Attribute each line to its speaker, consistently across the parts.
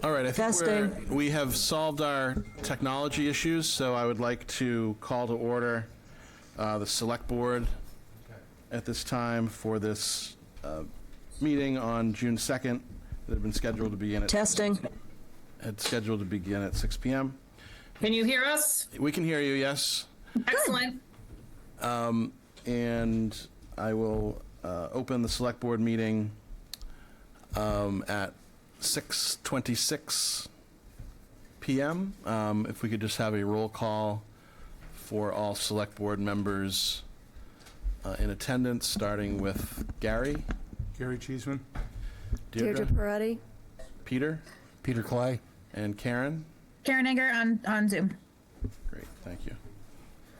Speaker 1: All right, I think
Speaker 2: Testing.
Speaker 1: we have solved our technology issues, so I would like to call to order the Select Board at this time for this meeting on June 2nd that had been scheduled to begin at
Speaker 2: Testing.
Speaker 1: had scheduled to begin at 6 p.m.
Speaker 3: Can you hear us?
Speaker 1: We can hear you, yes.
Speaker 3: Excellent.
Speaker 1: And I will open the Select Board meeting at 6:26 p.m. If we could just have a roll call for all Select Board members in attendance, starting with Gary.
Speaker 4: Gary Cheeseman.
Speaker 2: Deirdre Peretti.
Speaker 1: Peter.
Speaker 4: Peter Clay.
Speaker 1: And Karen.
Speaker 3: Karen Egger on Zoom.
Speaker 1: Great, thank you.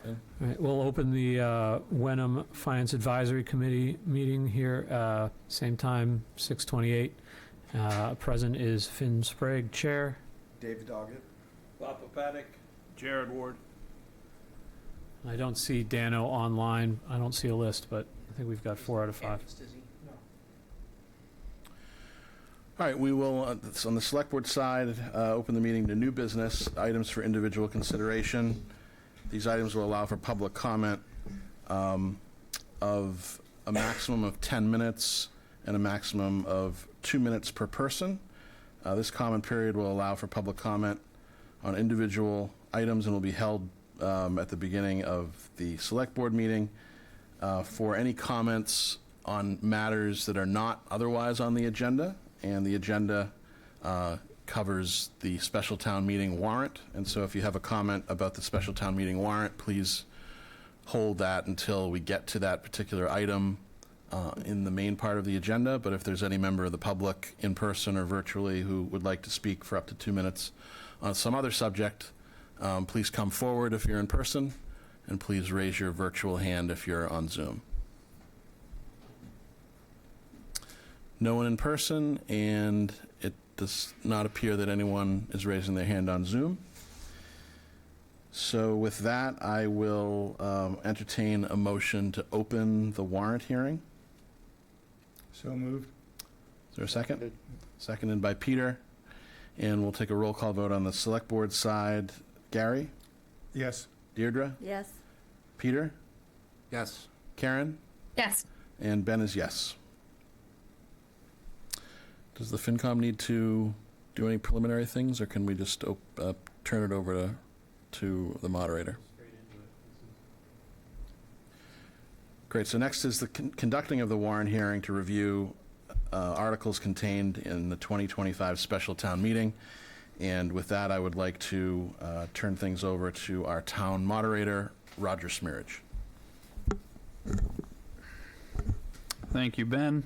Speaker 5: All right, we'll open the Wenham Finance Advisory Committee meeting here, same time, 6:28. Present is Finn Sprague, Chair.
Speaker 6: David Doggett.
Speaker 1: Bob Papatic.
Speaker 4: Jared Ward.
Speaker 5: I don't see Dano online. I don't see a list, but I think we've got 4 out of 5.
Speaker 1: All right, we will, on the Select Board side, open the meeting to new business, items for individual consideration. These items will allow for public comment of a maximum of 10 minutes and a maximum of 2 minutes per person. This comment period will allow for public comment on individual items and will be held at the beginning of the Select Board meeting. For any comments on matters that are not otherwise on the agenda, and the agenda covers the special town meeting warrant, and so if you have a comment about the special town meeting warrant, please hold that until we get to that particular item in the main part of the agenda. But if there's any member of the public, in person or virtually, who would like to speak for up to 2 minutes on some other subject, please come forward if you're in person, and please raise your virtual hand if you're on Zoom. No one in person, and it does not appear that anyone is raising their hand on Zoom. So with that, I will entertain a motion to open the warrant hearing.
Speaker 4: So moved.
Speaker 1: Is there a second? Seconded by Peter. And we'll take a roll call vote on the Select Board side. Gary?
Speaker 4: Yes.
Speaker 1: Deirdre?
Speaker 2: Yes.
Speaker 1: Peter?
Speaker 6: Yes.
Speaker 1: Karen?
Speaker 3: Yes.
Speaker 1: And Ben is yes. Does the FinCom need to do any preliminary things, or can we just turn it over to the moderator? Great. So next is the conducting of the warrant hearing to review articles contained in the 2025 special town meeting. And with that, I would like to turn things over to our town moderator, Roger Smearage.
Speaker 7: Thank you, Ben.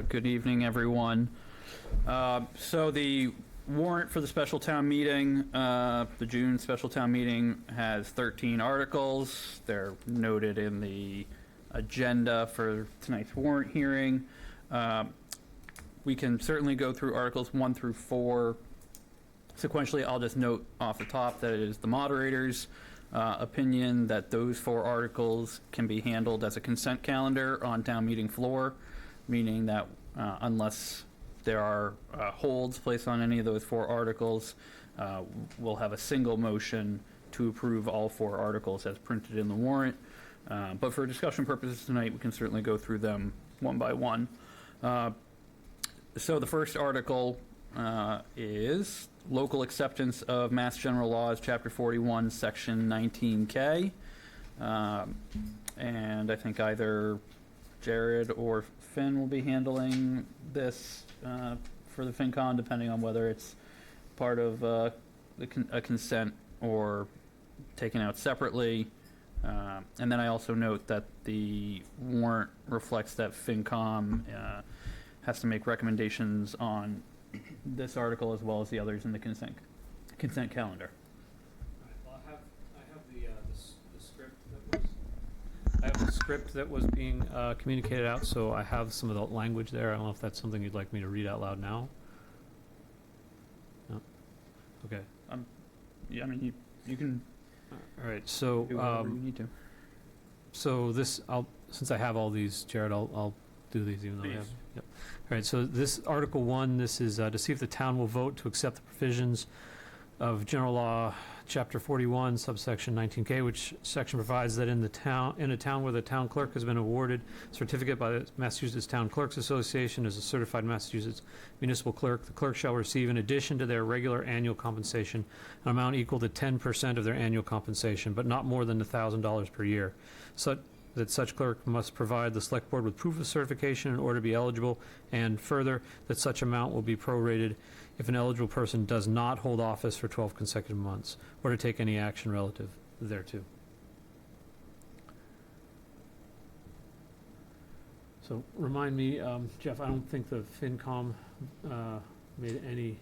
Speaker 7: Good evening, everyone. So the warrant for the special town meeting, the June special town meeting, has 13 articles. They're noted in the agenda for tonight's warrant hearing. We can certainly go through articles 1 through 4 sequentially. I'll just note off the top that it is the moderator's opinion that those 4 articles can be handled as a consent calendar on town meeting floor, meaning that unless there are holds placed on any of those 4 articles, we'll have a single motion to approve all 4 articles as printed in the warrant. But for discussion purposes tonight, we can certainly go through them one by one. So the first article is local acceptance of Mass General Laws, Chapter 41, Section 19K. And I think either Jared or Finn will be handling this for the FinCon, depending on whether it's part of a consent or taken out separately. And then I also note that the warrant reflects that FinCom has to make recommendations on this article as well as the others in the consent calendar.
Speaker 5: Well, I have the script that was. I have the script that was being communicated out, so I have some of the language there. I don't know if that's something you'd like me to read out loud now. No. Okay.
Speaker 7: Yeah, I mean, you can
Speaker 5: All right. So
Speaker 7: do whatever you need to.
Speaker 5: so this, since I have all these, Jared, I'll do these even though we
Speaker 7: Please.
Speaker 5: have. Yep. All right, so this Article 1, this is to see if the town will vote to accept the provisions of General Law, Chapter 41, subsection 19K, which section provides that in a town where the town clerk has been awarded a certificate by the Massachusetts Town Clerks Association as a certified Massachusetts municipal clerk, the clerk shall receive, in addition to their regular annual compensation, an amount equal to 10% of their annual compensation, but not more than $1,000 per year. That such clerk must provide the select board with proof of certification in order to be eligible, and further, that such amount will be prorated if an eligible person does not hold office for 12 consecutive months, or to take any action relative thereto. So remind me, Jeff, I don't think the FinCom made any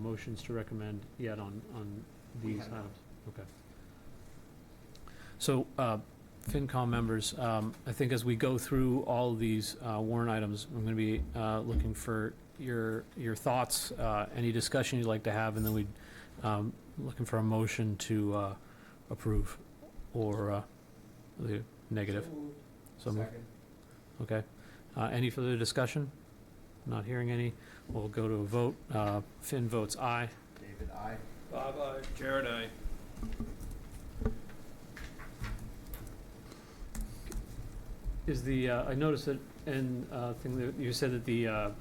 Speaker 5: motions to recommend yet on
Speaker 6: We
Speaker 5: these
Speaker 6: have not.
Speaker 5: items. Okay. So, FinCom members, I think as we go through all of these warrant items, I'm going to be looking for your thoughts, any discussion you'd like to have, and then we'd looking for a motion to approve or the negative. So moved.
Speaker 6: Second.
Speaker 5: Okay. Any further discussion? Not hearing any. We'll go to a vote. Finn votes aye.
Speaker 6: David, aye.
Speaker 4: Bob, aye. Jared, aye.
Speaker 5: Is the, I noticed that in thing that you said that the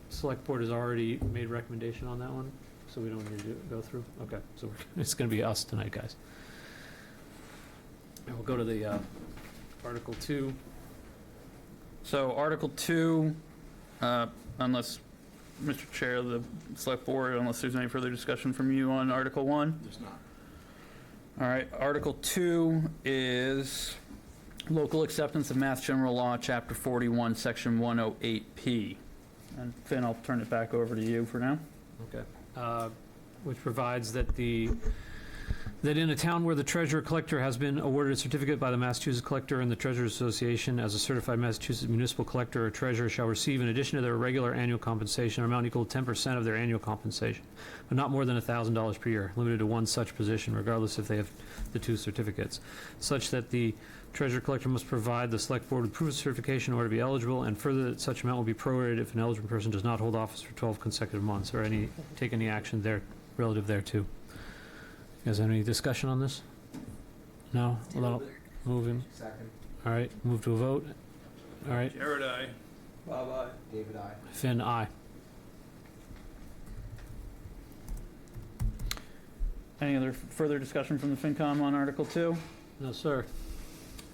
Speaker 5: select board has already made recommendation on that one, so we don't need to go through? Okay, so it's going to be us tonight, guys. And we'll go to the Article 2.
Speaker 7: So Article 2, unless, Mr. Chair of the Select Board, unless there's any further discussion from you on Article 1?
Speaker 1: There's not.
Speaker 7: All right, Article 2 is local acceptance of Mass General Law, Chapter 41, Section 108P. And Finn, I'll turn it back over to you for now.
Speaker 5: Okay. Which provides that that in a town where the treasurer collector has been awarded a certificate by the Massachusetts Collector and the Treasurers Association as a certified Massachusetts municipal collector or treasurer shall receive, in addition to their regular annual compensation, an amount equal to 10% of their annual compensation, but not more than $1,000 per year, limited to one such position, regardless if they have the two certificates, such that the treasurer collector must provide the select board with proof of certification in order to be eligible, and further that such amount will be prorated if an eligible person does not hold office for 12 consecutive months, or take any action there relative thereto. You guys have any discussion on this? No? Well, that'll move him.
Speaker 6: Second.
Speaker 5: All right, move to a vote. All right,
Speaker 4: Jared, aye. Bob, aye.
Speaker 6: David, aye.
Speaker 5: Finn, aye.
Speaker 7: Any other further discussion from the FinCom on Article 2?
Speaker 5: No, sir.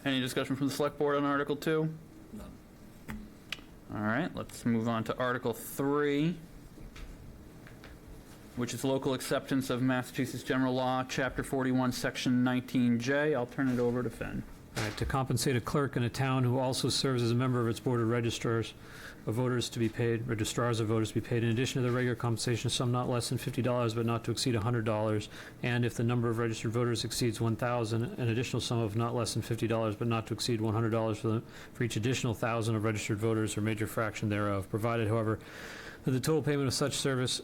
Speaker 7: Any discussion from the Select Board on Article 2?
Speaker 1: None.
Speaker 7: All right, let's move on to Article 3, which is local acceptance of Massachusetts General Law, Chapter 41, Section 19J. I'll turn it over to Finn.
Speaker 5: All right, to compensate a clerk in a town who also serves as a member of its board of registrars of voters to be paid, registrars of voters to be paid, in addition to the regular compensation, some not less than $50 but not to exceed $100, and if the number of registered voters exceeds 1,000, an additional sum of not less than $50 but not to exceed $100 for each additional 1,000 of registered voters or major fraction thereof, provided, however, that the total payment of such service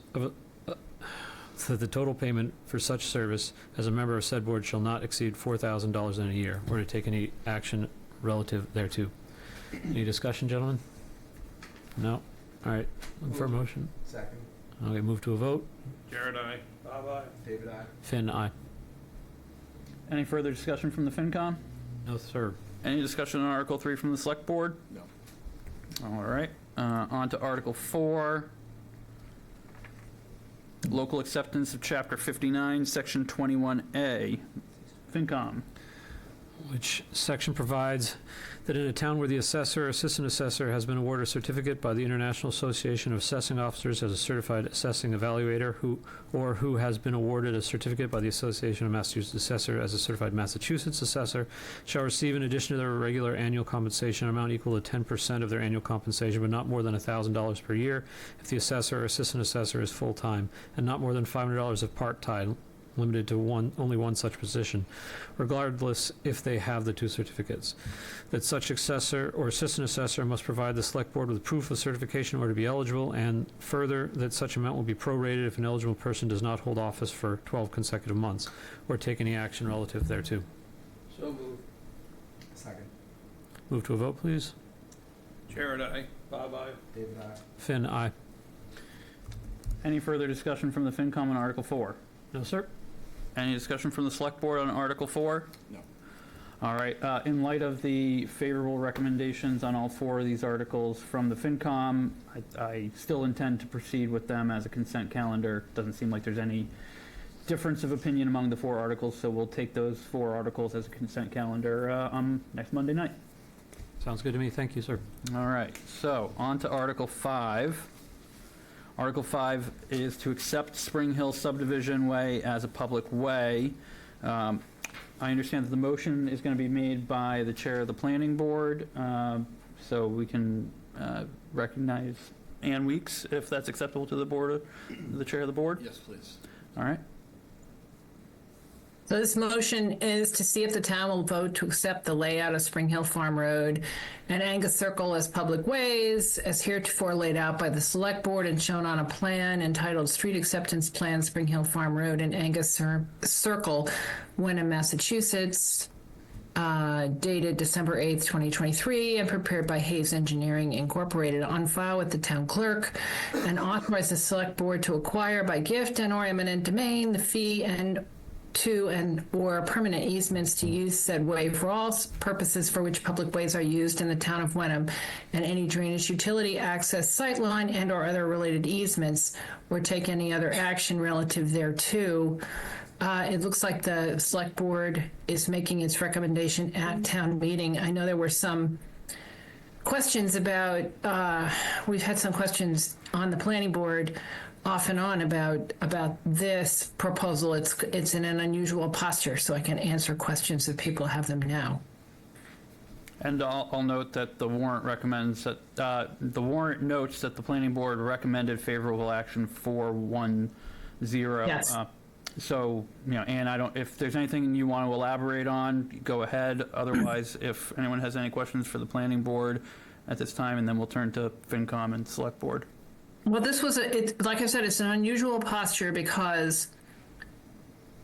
Speaker 5: that the total payment for such service as a member of said board shall not exceed $4,000 in a year, or to take any action relative thereto. Any discussion, gentlemen? No? All right, looking for a motion.
Speaker 6: Second.
Speaker 5: Okay, move to a vote.
Speaker 4: Jared, aye. Bob, aye.
Speaker 6: David, aye.
Speaker 5: Finn, aye.
Speaker 7: Any further discussion from the FinCom?
Speaker 5: No, sir.
Speaker 7: Any discussion on Article 3 from the Select Board?
Speaker 1: No.
Speaker 7: All right, on to Article 4. Local acceptance of Chapter 59, Section 21A. FinCom.
Speaker 5: Which section provides that in a town where the assessor or assistant assessor has been awarded a certificate by the International Association of Assessing Officers as a certified assessing evaluator, who has been awarded a certificate by the Association of Massachusetts Assessor as a certified Massachusetts assessor, shall receive, in addition to their regular annual compensation, an amount equal to 10% of their annual compensation, but not more than $1,000 per year if the assessor or assistant assessor is full-time, and not more than $500 if part-time, limited to only one such position, regardless if they have the two certificates. That such assessor or assistant assessor must provide the select board with proof of certification in order to be eligible, and further, that such amount will be prorated if an eligible person does not hold office for 12 consecutive months, or take any action relative thereto.
Speaker 6: So moved. Second.
Speaker 5: Move to a vote, please.
Speaker 4: Jared, aye. Bob, aye.
Speaker 6: David, aye.
Speaker 5: Finn, aye.
Speaker 7: Any further discussion from the FinCom on Article 4?
Speaker 5: No, sir.
Speaker 7: Any discussion from the Select Board on Article 4?
Speaker 1: No.
Speaker 7: All right, in light of the favorable recommendations on all 4 of these articles from the FinCom, I still intend to proceed with them as a consent calendar. Doesn't seem like there's any difference of opinion among the 4 articles, so we'll take those 4 articles as a consent calendar on next Monday night.
Speaker 5: Sounds good to me. Thank you, sir.
Speaker 7: All right, so on to Article 5. Article 5 is to accept Spring Hill Subdivision Way as a public way. I understand that the motion is going to be made by the chair of the planning board, so we can recognize Ann Weeks, if that's acceptable to the board, the chair of the board.
Speaker 1: Yes, please.
Speaker 7: All right.
Speaker 3: So this motion is to see if the town will vote to accept the layout of Spring Hill Farm Road and Angus Circle as public ways, as heretofore laid out by the Select Board and shown on a plan entitled Street Acceptance Plan, Spring Hill Farm Road and Angus Circle, Wenham, Massachusetts, dated December 8th, 2023, and prepared by Hayes Engineering Incorporated, on file with the town clerk, and authorize the Select Board to acquire by gift and/or eminent domain the fee or permanent easements to use said way for all purposes for which public ways are used in the town of Wenham, and any drainage, utility, access, sightline, and/or other related easements, or take any other action relative thereto. It looks like the Select Board is making its recommendation at town meeting. I know there were some questions about, we've had some questions on the planning board off and on about this proposal. It's in an unusual posture, so I can answer questions if people have them now.
Speaker 7: And I'll note that the warrant recommends that, the warrant notes that the planning board recommended favorable action 4-1-0.
Speaker 3: Yes.
Speaker 7: So, Ann, if there's anything you want to elaborate on, go ahead. Otherwise, if anyone has any questions for the planning board at this time, and then we'll turn to FinCom and Select Board.
Speaker 3: Well, this was like I said, it's an unusual posture because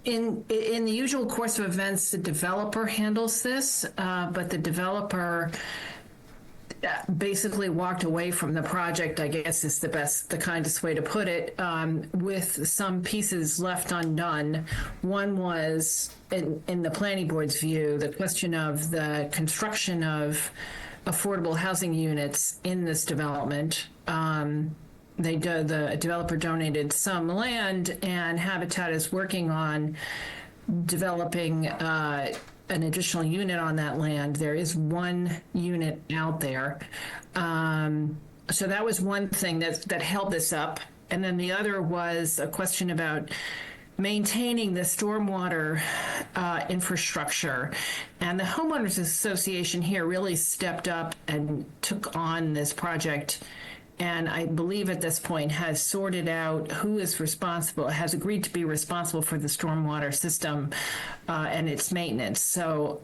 Speaker 3: in the usual course of events, the developer handles this, but the developer basically walked away from the project, I guess is the kindest way to put it, with some pieces left undone. One was, in the planning board's view, the question of the construction of affordable housing units in this development. The developer donated some land, and Habitat is working on developing an additional unit on that land. There is one unit out there. So that was one thing that held this up. And then the other was a question about maintaining the stormwater infrastructure. And the Homeowners Association here really stepped up and took on this project, and I believe at this point has sorted out who is responsible, has agreed to be responsible for the stormwater system and its maintenance. So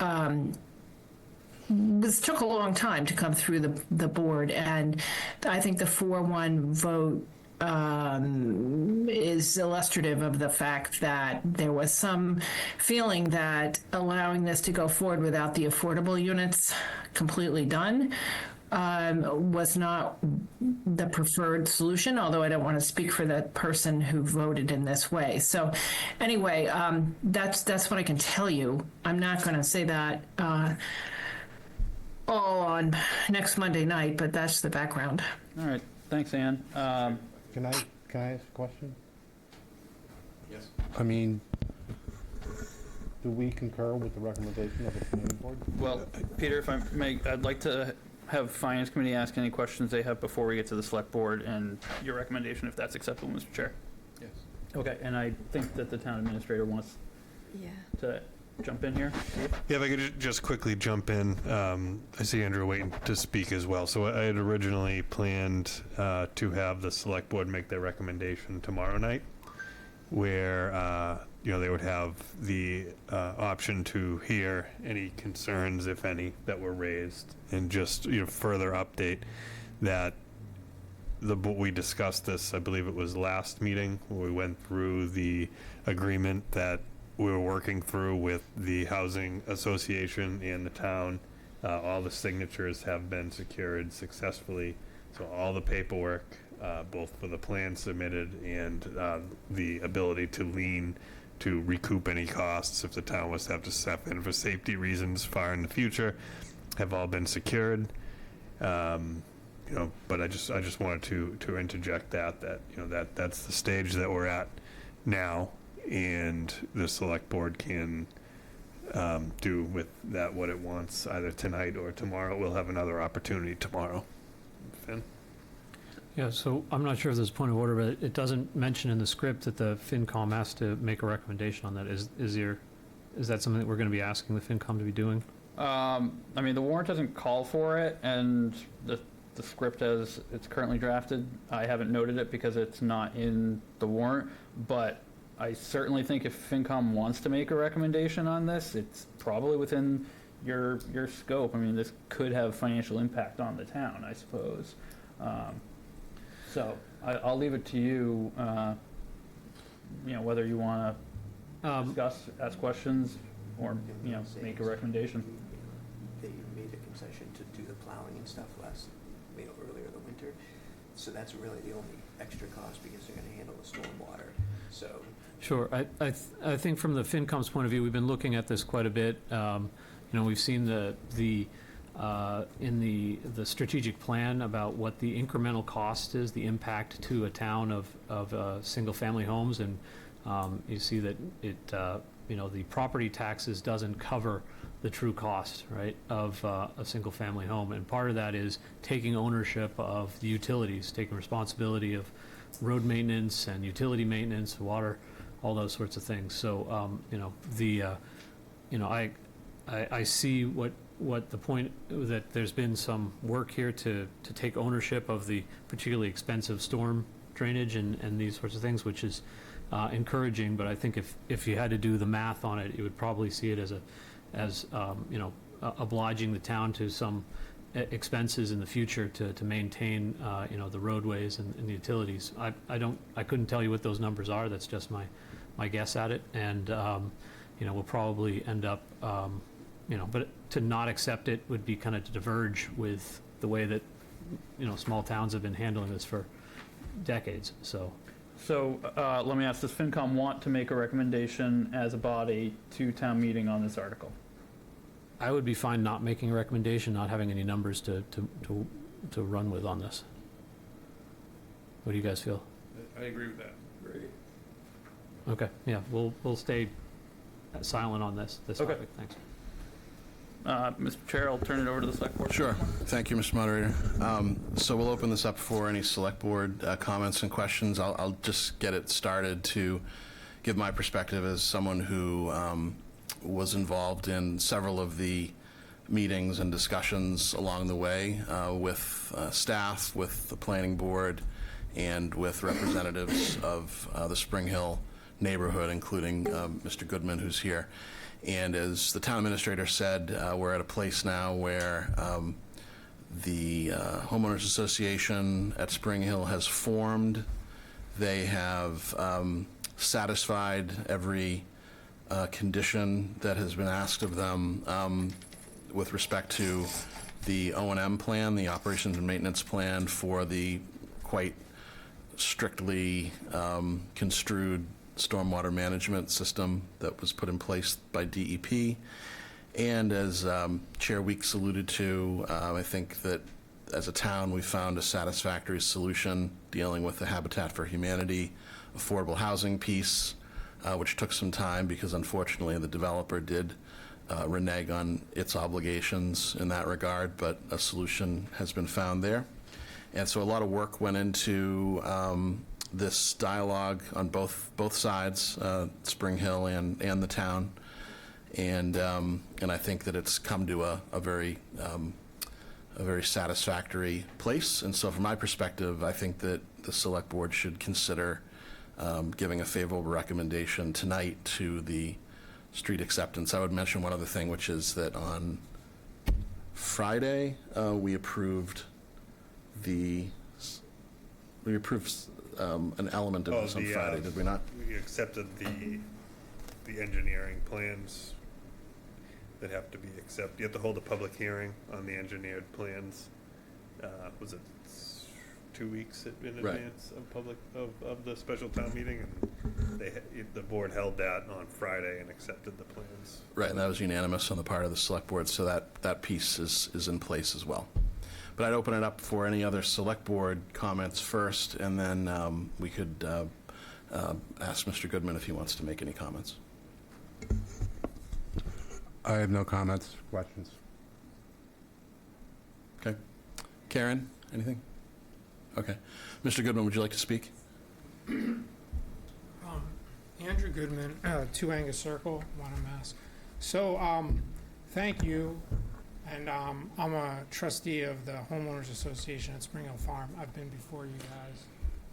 Speaker 3: this took a long time to come through the board, and I think the 4-1 vote is illustrative of the fact that there was some feeling that allowing this to go forward without the affordable units completely done was not the preferred solution, although I don't want to speak for the person who voted in this way. So anyway, that's what I can tell you. I'm not going to say that all on next Monday night, but that's the background.
Speaker 7: All right, thanks, Ann.
Speaker 6: Can I ask a question?
Speaker 1: Yes.
Speaker 6: I mean, do we concur with the recommendation of the planning board?
Speaker 7: Well, Peter, if I may, I'd like to have Finance Committee ask any questions they have before we get to the Select Board, and your recommendation, if that's acceptable, Mr. Chair.
Speaker 1: Yes.
Speaker 7: Okay, and I think that the town administrator wants
Speaker 2: Yeah.
Speaker 7: to jump in here.
Speaker 8: Yeah, if I could just quickly jump in. I see Andrew waiting to speak as well. So I had originally planned to have the Select Board make their recommendation tomorrow night, where they would have the option to hear any concerns, if any, that were raised, and just further update that we discussed this. I believe it was last meeting where we went through the agreement that we were working through with the housing association and the town. All the signatures have been secured successfully. So all the paperwork, both for the plan submitted and the ability to lien to recoup any costs if the town was to have to step in for safety reasons far in the future, have all been secured. But I just wanted to interject that that's the stage that we're at now, and the select board can do with that what it wants either tonight or tomorrow. We'll have another opportunity tomorrow. Finn?
Speaker 5: Yeah, so I'm not sure if there's a point of order, but it doesn't mention in the script that the FinCom has to make a recommendation on that. Is that something that we're going to be asking the FinCom to be doing?
Speaker 7: I mean, the warrant doesn't call for it, and the script as it's currently drafted, I haven't noted it because it's not in the warrant, but I certainly think if FinCom wants to make a recommendation on this, it's probably within your scope. I mean, this could have financial impact on the town, I suppose. So I'll leave it to you, whether you want to discuss, ask questions, or, make a recommendation.
Speaker 9: They made a concession to do the plowing and stuff earlier in the winter. So that's really the only extra cost because they're going to handle the stormwater. So.
Speaker 5: Sure. I think from the FinCom's point of view, we've been looking at this quite a bit. We've seen in the strategic plan about what the incremental cost is, the impact to a town of single-family homes, and you see that the property taxes doesn't cover the true cost, right, of a single-family home, and part of that is taking ownership of the utilities, taking responsibility of road maintenance and utility maintenance, water, all those sorts of things. So, I see what the point, that there's been some work here to take ownership of the particularly expensive storm drainage and these sorts of things, which is encouraging. But I think if you had to do the math on it, you would probably see it as obliging the town to some expenses in the future to maintain the roadways and the utilities. I couldn't tell you what those numbers are. That's just my guess at it, and we'll probably end up but to not accept it would be kind of to diverge with the way that small towns have been handling this for decades. So
Speaker 7: let me ask, does FinCom want to make a recommendation as a body to town meeting on this article?
Speaker 5: I would be fine not making a recommendation, not having any numbers to run with on this. What do you guys feel?
Speaker 4: I agree with that.
Speaker 9: Great.
Speaker 5: Okay, yeah, we'll stay silent on this
Speaker 7: Okay.
Speaker 5: topic. Thanks.
Speaker 7: Mr. Chair, I'll turn it over to the select board.
Speaker 1: Sure. Thank you, Mr. Moderator. So we'll open this up for any select board comments and questions. I'll just get it started to give my perspective as someone who was involved in several of the meetings and discussions along the way with staff, with the planning board, and with representatives of the Spring Hill neighborhood, including Mr. Goodman, who's here. And as the town administrator said, we're at a place now where the homeowners association at Spring Hill has formed. They have satisfied every condition that has been asked of them with respect to the O&M plan, the operations and maintenance plan for the quite strictly construed stormwater management system that was put in place by DEP. And as Chair Weeks alluded to, I think that as a town we found a satisfactory solution dealing with the Habitat for Humanity affordable housing piece, which took some time because unfortunately the developer did renege on its obligations in that regard, but a solution has been found there. And so a lot of work went into this dialogue on both sides, Spring Hill and the town, and I think that it's come to a very satisfactory place. And so, from my perspective, I think that the select board should consider giving a favorable recommendation tonight to the street acceptance. I would mention one other thing, which is that on Friday we approved an element of this on Friday, did we not?
Speaker 8: We accepted the engineering plans that have to be accepted. You have to hold a public hearing on the engineered plans. Was it 2 weeks in
Speaker 1: Right.
Speaker 8: advance of the special town meeting, and the board held that on Friday and accepted the plans.
Speaker 1: Right, and that was unanimous on the part of the select board, so that piece is in place as well. But I'd open it up for any other select board comments first, and then we could ask Mr. Goodman if he wants to make any comments.
Speaker 6: I have no comments, questions.
Speaker 1: Okay. Karen, anything? Okay. Mr. Goodman, would you like to speak?
Speaker 10: Andrew Goodman, 2 Angus Circle, Wenham, Mass. So, thank you. And I'm a trustee of the Homeowners Association at Spring Hill Farm. I've been before you guys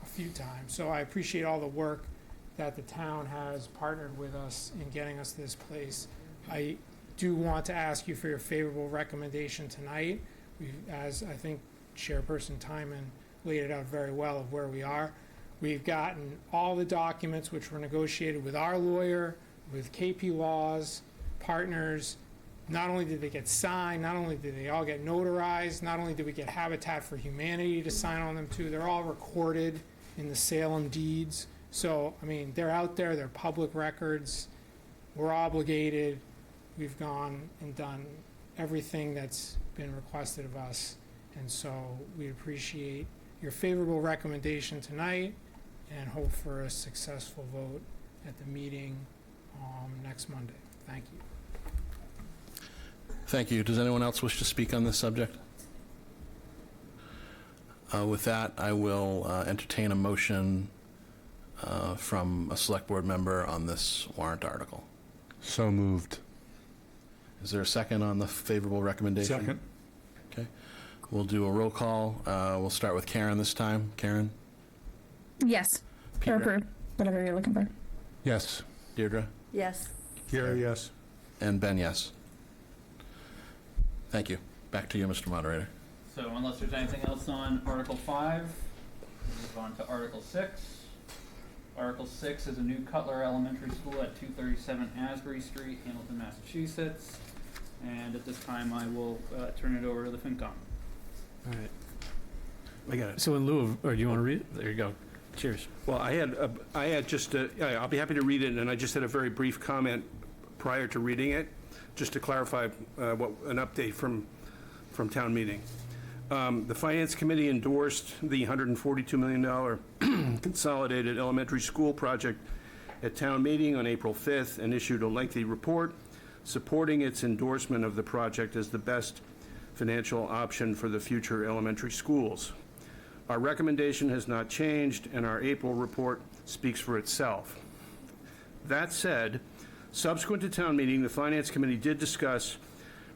Speaker 10: a few times. So I appreciate all the work that the town has partnered with us in getting us this place. I do want to ask you for your favorable recommendation tonight. As I think Chairperson Timon laid it out very well of where we are. We've gotten all the documents which were negotiated with our lawyer, with KP Laws, partners. Not only did they get signed, not only did they all get notarized, not only did we get Habitat for Humanity to sign on them too, they're all recorded in the Salem deeds. So, I mean, they're out there, they're public records. We're obligated. We've gone and done everything that's been requested of us. And so we appreciate your favorable recommendation tonight and hope for a successful vote at the meeting next Monday. Thank you.
Speaker 1: Thank you. Does anyone else wish to speak on this subject? With that, I will entertain a motion from a select board member on this warrant article.
Speaker 6: So moved.
Speaker 1: Is there a second on the favorable recommendation?
Speaker 6: Second.
Speaker 1: Okay. We'll do a roll call. We'll start with Karen this time. Karen?
Speaker 11: Yes. Or
Speaker 1: Peter?
Speaker 11: approve, whatever you're looking for.
Speaker 6: Yes.
Speaker 1: Deirdre?
Speaker 2: Yes.
Speaker 6: Gary, yes.
Speaker 1: And Ben, yes. Thank you. Back to you, Mr. Moderator.
Speaker 7: So unless there's anything else on Article 5, we'll move on to Article 6. Article 6 is a new Cutler Elementary School at 237 Asbury Street, Hamilton, Massachusetts. And at this time, I will turn it over to the FinCom.
Speaker 12: All right.
Speaker 5: I got it.
Speaker 12: So in lieu of, or do you want to read it? There you go. Cheers.
Speaker 13: Well, I had just, I'll be happy to read it, and I just had a very brief comment prior to reading it, just to clarify an update from town meeting. The Finance Committee endorsed the $142 million consolidated elementary school project at town meeting on April 5th and issued a lengthy report supporting its endorsement of the project as the best financial option for the future elementary schools. Our recommendation has not changed, and our April report speaks for itself. That said, subsequent to town meeting, the Finance Committee did discuss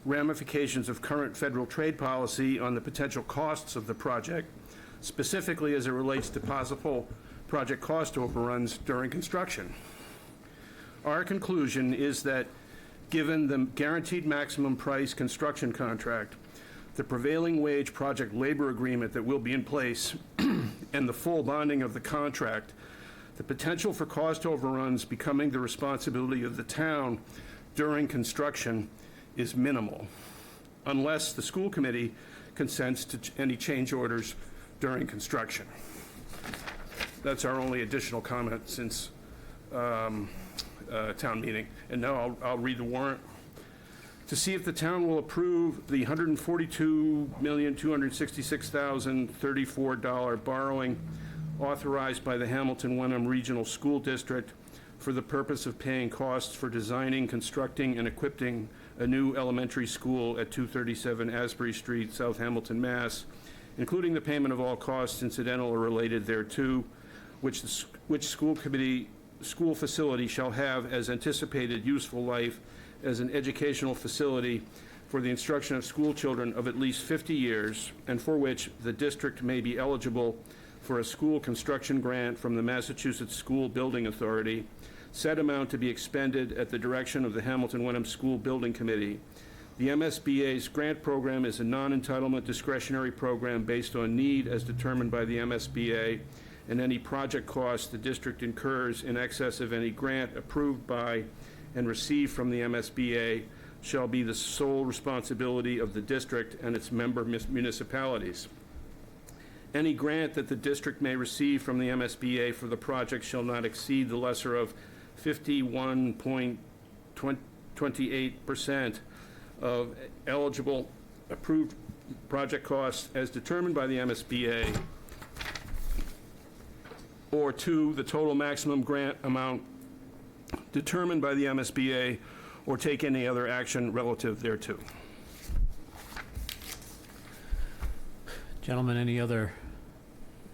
Speaker 13: ramifications of current federal trade policy on the potential costs of the project, specifically as it relates to possible project cost overruns during construction. Our conclusion is that given the guaranteed maximum price construction contract, the prevailing wage project labor agreement that will be in place, and the full bonding of the contract, the potential for cost overruns becoming the responsibility of the town during construction is minimal, unless the school committee consents to any change orders during construction. That's our only additional comment since town meeting. And now I'll read the warrant. To see if the town will approve the $142,266,034 borrowing authorized by the Hamilton Wenham Regional School District for the purpose of paying costs for designing, constructing, and equipping a new elementary school at 237 Asbury Street, South Hamilton, Mass., including the payment of all costs incidental or related thereto, which school facility shall have as anticipated useful life as an educational facility for the instruction of school children of at least 50 years, and for which the district may be eligible for a school construction grant from the Massachusetts School Building Authority, said amount to be expended at the direction of the Hamilton Wenham School Building Committee. The MSBA's grant program is a non-entitlement discretionary program based on need as determined by the MSBA, and any project costs the district incurs in excess of any grant approved by and received from the MSBA shall be the sole responsibility of the district and its member municipalities. Any grant that the district may receive from the MSBA for the project shall not exceed the lesser of 51.28% of eligible approved project costs as determined by the MSBA, or 2, the total maximum grant amount determined by the MSBA, or take any other action relative thereto.
Speaker 12: Gentlemen, any other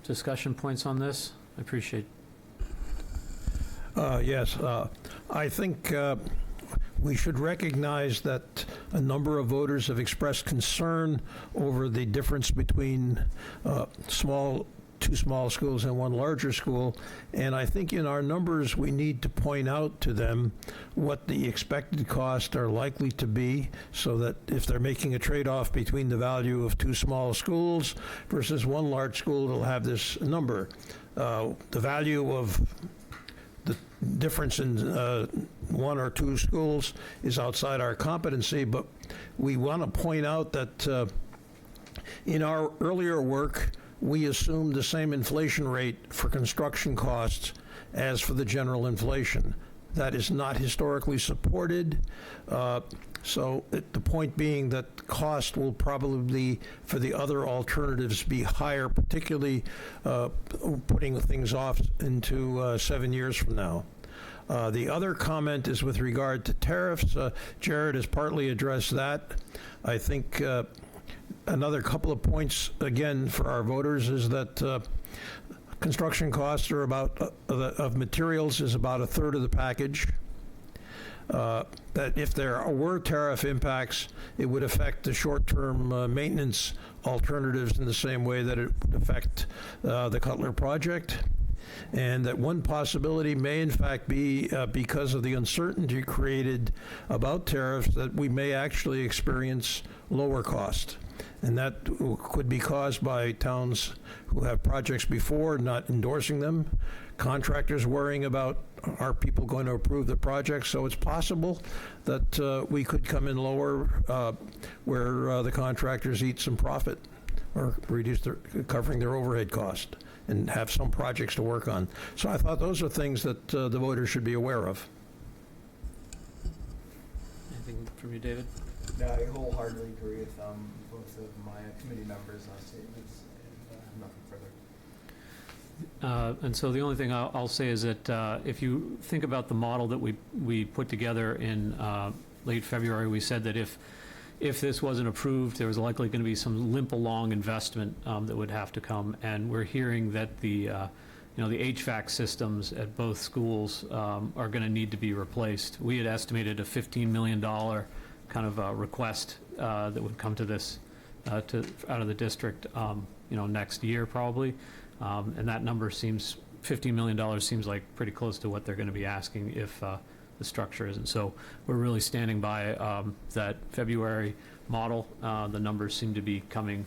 Speaker 12: discussion points on this? I appreciate.
Speaker 14: Yes, I think we should recognize that a number of voters have expressed concern over the difference between two small schools and one larger school, and I think in our numbers we need to point out to them what the expected costs are likely to be, so that if they're making a trade-off between the value of two small schools versus one large school, it'll have this number. The value of the difference in one or two schools is outside our competency, but we want to point out that in our earlier work, we assumed the same inflation rate for construction costs as for the general inflation. That is not historically supported. So the point being that cost will probably, for the other alternatives, be higher, particularly putting things off into 7 years from now. The other comment is with regard to tariffs. Jared has partly addressed that. I think another couple of points, again, for our voters is that construction costs are about, of materials is about a third of the package. That if there were tariff impacts, it would affect the short-term maintenance alternatives in the same way that it would affect the Cutler project. And that one possibility may in fact be, because of the uncertainty created about tariffs, that we may actually experience lower cost. And that could be caused by towns who have projects before not endorsing them, contractors worrying about, are people going to approve the project? So it's possible that we could come in lower where the contractors eat some profit or reduce their, covering their overhead cost and have some projects to work on. So I thought those are things that the voters should be aware of.
Speaker 12: Anything from you, David?
Speaker 15: No, I wholeheartedly agree with both of my committee members' statements, and have nothing further.
Speaker 12: And so the only thing I'll say is that if you think about the model that we put together in late February, we said that if this wasn't approved, there was likely going to be some limp along investment that would have to come. And we're hearing that the HVAC systems at both schools are going to need to be replaced. We had estimated a $15 million kind of request that would come to this out of the district, next year probably. And that number seems, $15 million seems like pretty close to what they're going to be asking if the structure isn't. So we're really standing by that February model. The numbers seem to be coming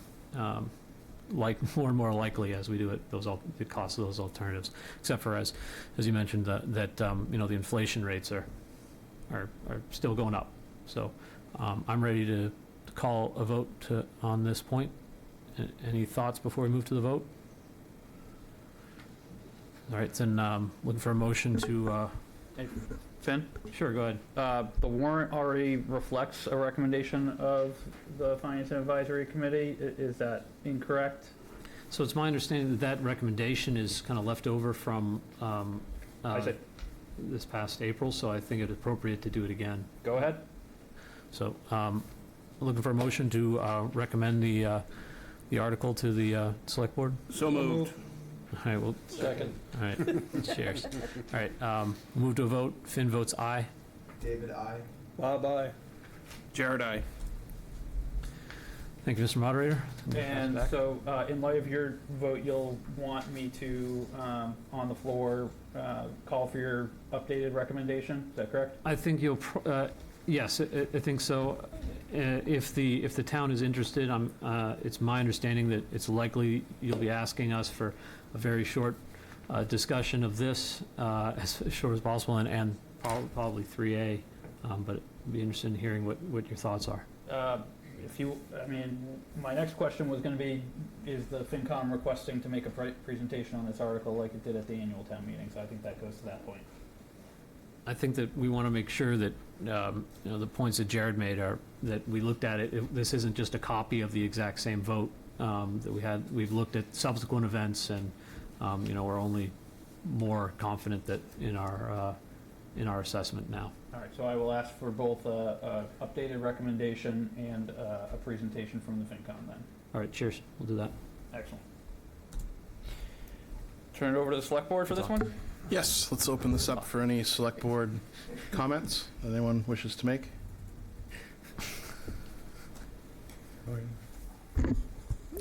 Speaker 12: like more and more likely as we do it, the cost of those alternatives, except for as you mentioned that the inflation rates are still going up. So I'm ready to call a vote on this point. Any thoughts before we move to the vote? All right, then looking for a motion to...
Speaker 7: Finn?
Speaker 12: Sure, go ahead.
Speaker 7: The warrant already reflects a recommendation of the Finance and Advisory Committee. Is that incorrect?
Speaker 12: So it's my understanding that recommendation is kind of left over from this past April, so I think it's appropriate to do it again.
Speaker 7: Go ahead.
Speaker 12: So looking for a motion to recommend the article to the Select Board?
Speaker 13: So moved.
Speaker 12: All right, well...
Speaker 15: Second.
Speaker 12: All right, cheers. All right, move to a vote. Finn votes aye.
Speaker 15: David, aye.
Speaker 6: Bob, aye.
Speaker 13: Jared, aye.
Speaker 12: Thank you, Mr. Moderator.
Speaker 7: And so, in light of your vote, you'll want me to, on the floor, call for your updated recommendation? Is that correct?
Speaker 12: I think you'll... yes, I think so. If the town is interested, it's my understanding that it's likely you'll be asking us for a very short discussion of this, as short as possible, and probably 3A, but I'd be interested in hearing what your thoughts are.
Speaker 7: if you, I mean, my next question was going to be, is the FinCom requesting to make a presentation on this article like it did at the annual town meeting? So I think that goes to that point.
Speaker 12: I think that we want to make sure that, the points that Jared made are, that we looked at it, this isn't just a copy of the exact same vote that we had. We've looked at subsequent events, and, we're only more confident that in our assessment now.
Speaker 7: All right, so I will ask for both a updated recommendation and a presentation from the FinCom then.
Speaker 12: All right, cheers. We'll do that.
Speaker 7: Excellent. Turn it over to the select board for this one?
Speaker 1: Yes, let's open this up for any select board comments that anyone wishes to make.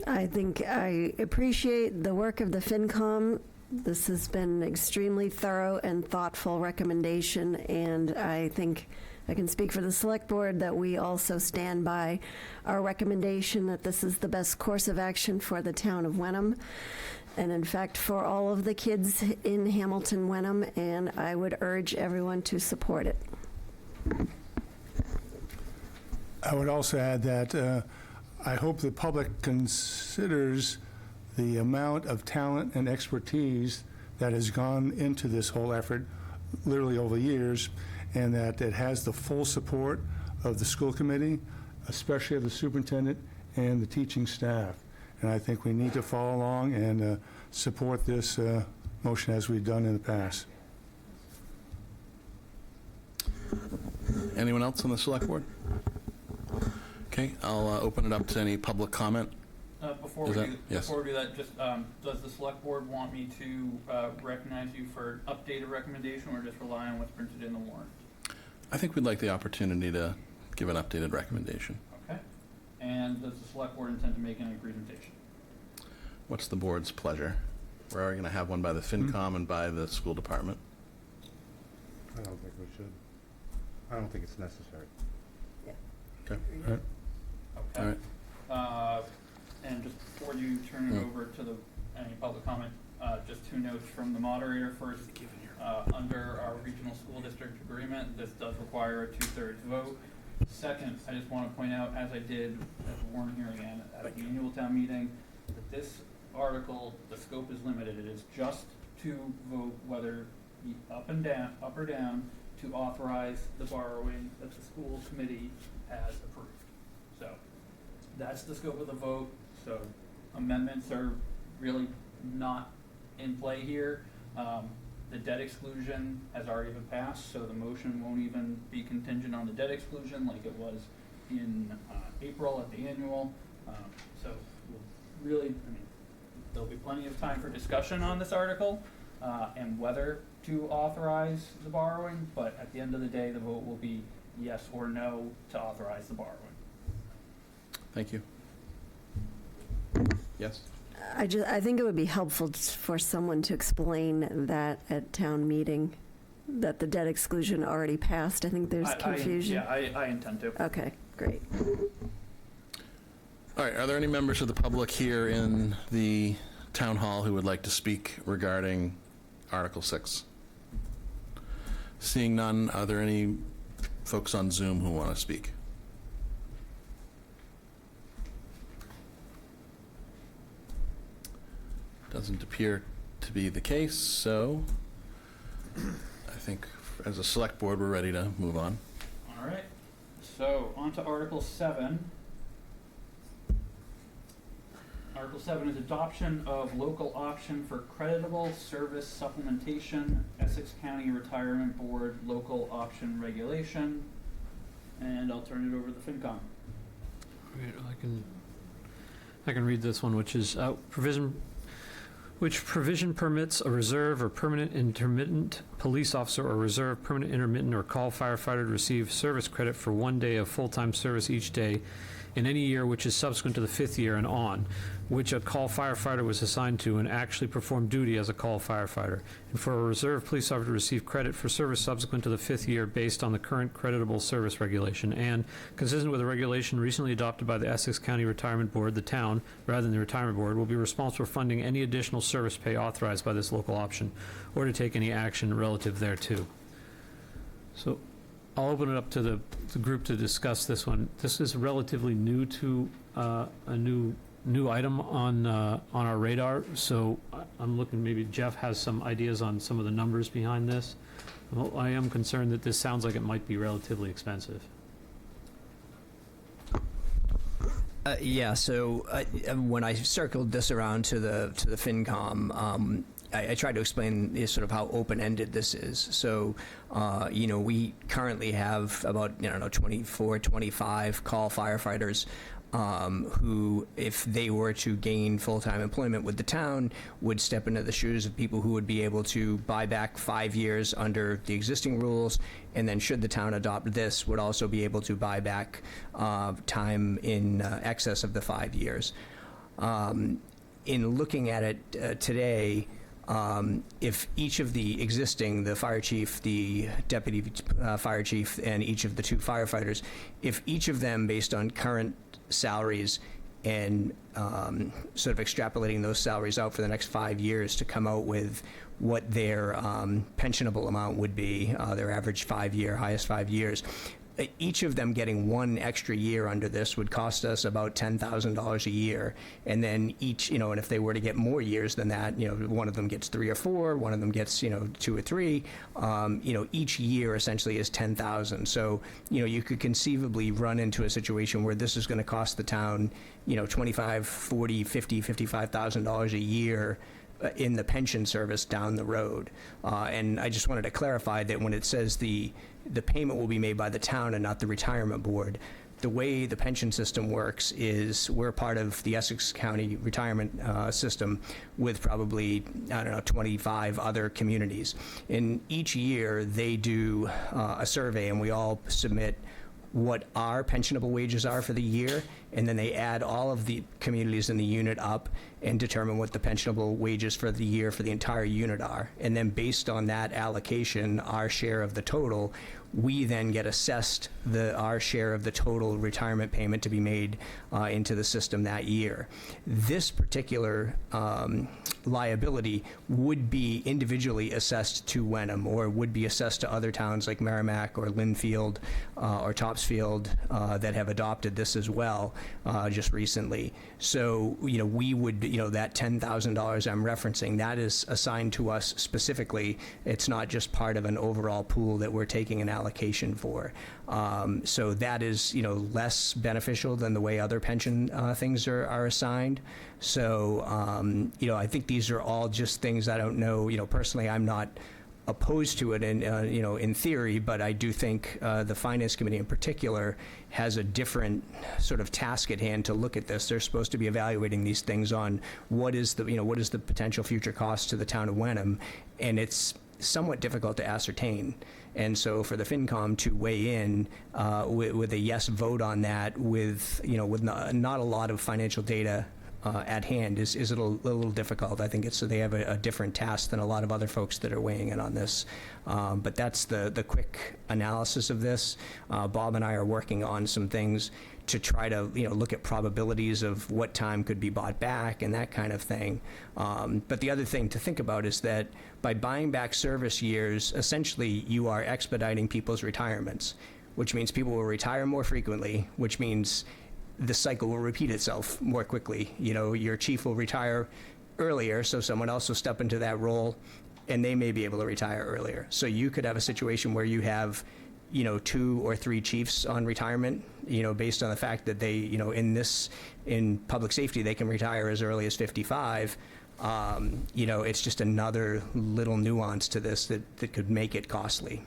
Speaker 2: I think I appreciate the work of the FinCom. This has been an extremely thorough and thoughtful recommendation, and I think I can speak for the Select Board that we also stand by our recommendation that this is the best course of action for the town of Wenham, and in fact for all of the kids in Hamilton, Wenham, and I would urge everyone to support it.
Speaker 16: I would also add that I hope the public considers the amount of talent and expertise that has gone into this whole effort literally over years, and that it has the full support of the school committee, especially of the superintendent and the teaching staff. And I think we need to follow along and support this motion as we've done in the past.
Speaker 1: Anyone else on the select board? Okay, I'll open it up to any public comment.
Speaker 7: Before we do that, just does the select board want me to recognize you for an updated recommendation, or just rely on what's printed in the warrant?
Speaker 1: I think we'd like the opportunity to give an updated recommendation.
Speaker 7: Okay. And does the select board intend to make any presentation?
Speaker 1: What's the board's pleasure? We're already going to have one by the FinCom and by the school department.
Speaker 6: I don't think we should. I don't think it's necessary.
Speaker 1: Okay.
Speaker 7: Okay.
Speaker 1: All right.
Speaker 7: And just before you turn it over to any public comment, just 2 notes from the moderator. First, under our regional school district agreement, this does require a 2/3 vote. Second, I just want to point out, as I did at the Warrant hearing and at the annual town meeting, that this article, the scope is limited. It is just to vote whether up or down to authorize the borrowing that the school committee has approved. So that's the scope of the vote. So amendments are really not in play here. The debt exclusion has already been passed, so the motion won't even be contingent on the debt exclusion like it was in April at the annual. So we'll really, there'll be plenty of time for discussion on this article and whether to authorize the borrowing, but at the end of the day, the vote will be yes or no to authorize the borrowing.
Speaker 1: Thank you. Yes?
Speaker 2: I think it would be helpful for someone to explain that at town meeting, that the debt exclusion already passed. I think there's confusion.
Speaker 7: I intend to.
Speaker 2: Okay, great.
Speaker 1: All right, are there any members of the public here in the town hall who would like to speak regarding Article 6? Seeing none, are there any folks on Zoom who want to speak? Doesn't appear to be the case, so I think as a select board, we're ready to move on.
Speaker 7: All right. So on to Article 7. Article 7 is adoption of local option for creditable service supplementation, Essex County Retirement Board local option regulation. And I'll turn it over to the FinCom.
Speaker 12: I can read this one, which is provision permits a reserve or permanent intermittent police officer or reserve permanent intermittent or call firefighter to receive service credit for 1 day of full-time service each day in any year which is subsequent to the 5th year and on, which a call firefighter was assigned to and actually performed duty as a call firefighter, and for a reserve police officer to receive credit for service subsequent to the 5th year based on the current creditable service regulation, and consistent with the regulation recently adopted by the Essex County Retirement Board, the town, rather than the Retirement Board, will be responsible for funding any additional service pay authorized by this local option, or to take any action relative thereto. So I'll open it up to the group to discuss this one. This is relatively new to a new item on our radar, so I'm looking, maybe Jeff has some ideas on some of the numbers behind this. Well, I am concerned that this sounds like it might be relatively expensive.
Speaker 9: Yeah, so when I circled this around to the FinCom, I tried to explain sort of how open-ended this is. So, we currently have about, 24, 25 call firefighters who, if they were to gain full-time employment with the town, would step into the shoes of people who would be able to buy back 5 years under the existing rules, and then should the town adopt this, would also be able to buy back time in excess of the 5 years. In looking at it today, if each of the existing, the fire chief, the deputy fire chief, and each of the 2 firefighters, if each of them, based on current salaries and sort of extrapolating those salaries out for the next 5 years to come out with what their pensionable amount would be, their average 5-year, highest 5 years, each of them getting 1 extra year under this would cost us about $10,000 a year. And then each, and if they were to get more years than that, one of them gets 3 or 4, one of them gets, 2 or 3, each year essentially is $10,000. So, you could conceivably run into a situation where this is going to cost the town, $25,000, $40,000, $50,000, $55,000 a year in the pension service down the road. And I just wanted to clarify that when it says the payment will be made by the town and not the retirement board, the way the pension system works is we're part of the Essex County retirement system with probably, 25 other communities. And each year they do a survey, and we all submit what our pensionable wages are for the year, and then they add all of the communities in the unit up and determine what the pensionable wages for the year for the entire unit are. And then based on that allocation, our share of the total, we then get assessed our share of the total retirement payment to be made into the system that year. This particular liability would be individually assessed to Wenham, or would be assessed to other towns like Merrimack or Linfield or Topsfield that have adopted this as well just recently. So, we would, that $10,000 I'm referencing, that is assigned to us specifically. It's not just part of an overall pool that we're taking an allocation for. So that is, less beneficial than the way other pension things are assigned. So, I think these are all just things I don't know. Personally, I'm not opposed to it in theory, but I do think the Finance Committee in particular has a different sort of task at hand to look at this. They're supposed to be evaluating these things on what is the potential future cost to the town of Wenham, and it's somewhat difficult to ascertain. And so for the FinCom to weigh in with a yes vote on that, with not a lot of financial data at hand, is a little difficult. I think they have a different task than a lot of other folks that are weighing in on this. But that's the quick analysis of this. Bob and I are working on some things to try to look at probabilities of what time could be bought back and that kind of thing. But the other thing to think about is that by buying back service years, essentially you are expediting people's retirements, which means people will retire more frequently, which means the cycle will repeat itself more quickly. Your chief will retire earlier, so someone else will step into that role, and they may be able to retire earlier. So you could have a situation where you have 2 or 3 chiefs on retirement, based on the fact that they, in public safety, they can retire as early as 55. It's just another little nuance to this that could make it costly.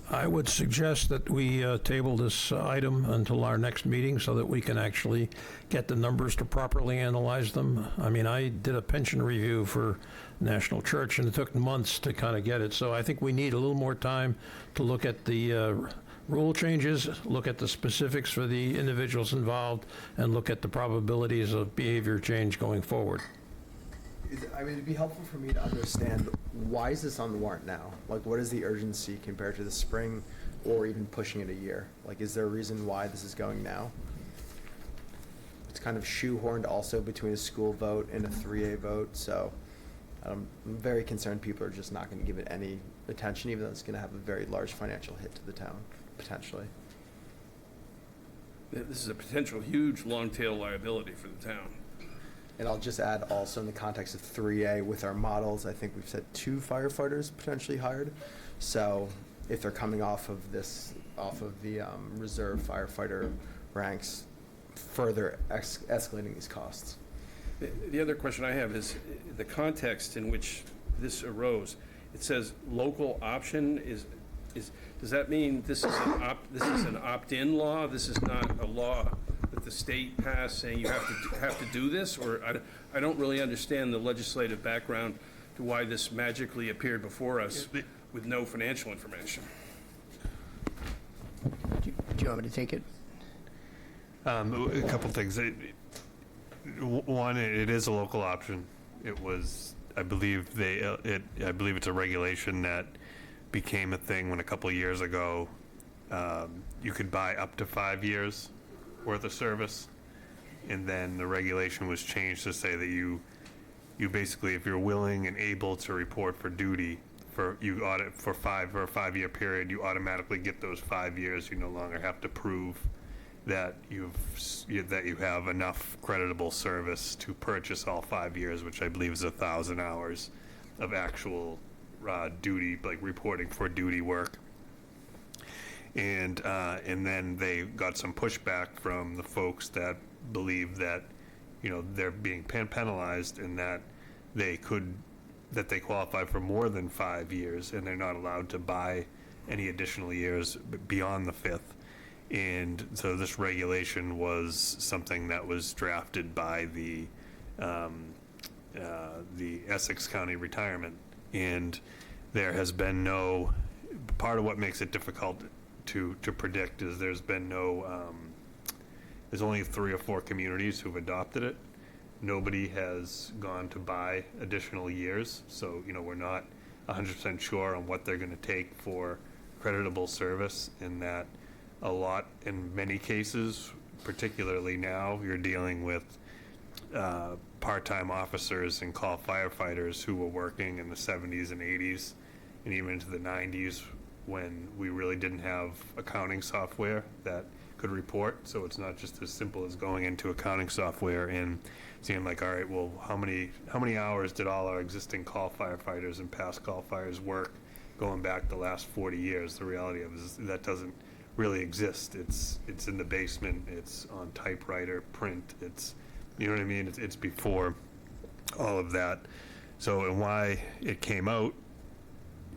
Speaker 14: I would suggest that we table this item until our next meeting so that we can actually get the numbers to properly analyze them. I mean, I did a pension review for National Church, and it took months to kind of get it. So I think we need a little more time to look at the rule changes, look at the specifics for the individuals involved, and look at the probabilities of behavior change going forward.
Speaker 15: It'd be helpful for me to understand, why is this on the warrant now? Like, what is the urgency compared to the spring, or even pushing it a year? Like, is there a reason why this is going now? It's kind of shoehorned also between a school vote and a 3A vote, so I'm very concerned people are just not going to give it any attention, even though it's going to have a very large financial hit to the town, potentially.
Speaker 13: This is a potential huge long-tail liability for the town.
Speaker 15: And I'll just add also in the context of 3A with our models, I think we've said 2 firefighters potentially hired. So if they're coming off of the reserve firefighter ranks, further escalating these costs.
Speaker 13: The other question I have is the context in which this arose. It says local option does that mean this is an opt-in law? This is not a law that the state passed saying you have to do this? Or I don't really understand the legislative background to why this magically appeared before us with no financial information.
Speaker 9: Do you want me to take it?
Speaker 8: A couple things. One, it is a local option. It was, I believe it's a regulation that became a thing when a couple of years ago you could buy up to 5 years worth of service, and then the regulation was changed to say that you basically, if you're willing and able to report for duty for a 5 year period, you automatically get those 5 years. You no longer have to prove that you have enough creditable service to purchase all 5 years, which I believe is 1,000 hours of actual duty, like reporting for duty work. And then they got some pushback from the folks that believe that, they're being penalized and that they qualify for more than 5 years, and they're not allowed to buy any additional years beyond the 5th. And so this regulation was something that was drafted by the Essex County Retirement, and there has been no. Part of what makes it difficult to predict is there's been no. There's only 3 or 4 communities who've adopted it. Nobody has gone to buy additional years, so we're not 100% sure on what they're going to take for creditable service, in that. In many cases, particularly now, you're dealing with part-time officers and call firefighters who were working in the 70s and 80s and even into the 90s, when we really didn't have accounting software that could report. So it's not just as simple as going into accounting software and seeing like, all right, well, how many hours did all our existing call firefighters and past call fires work going back the last 40 years? The reality of it is that doesn't really exist. It's in the basement. It's on typewriter, print. It's, you know what I mean? It's before all of that. So, and why it came out,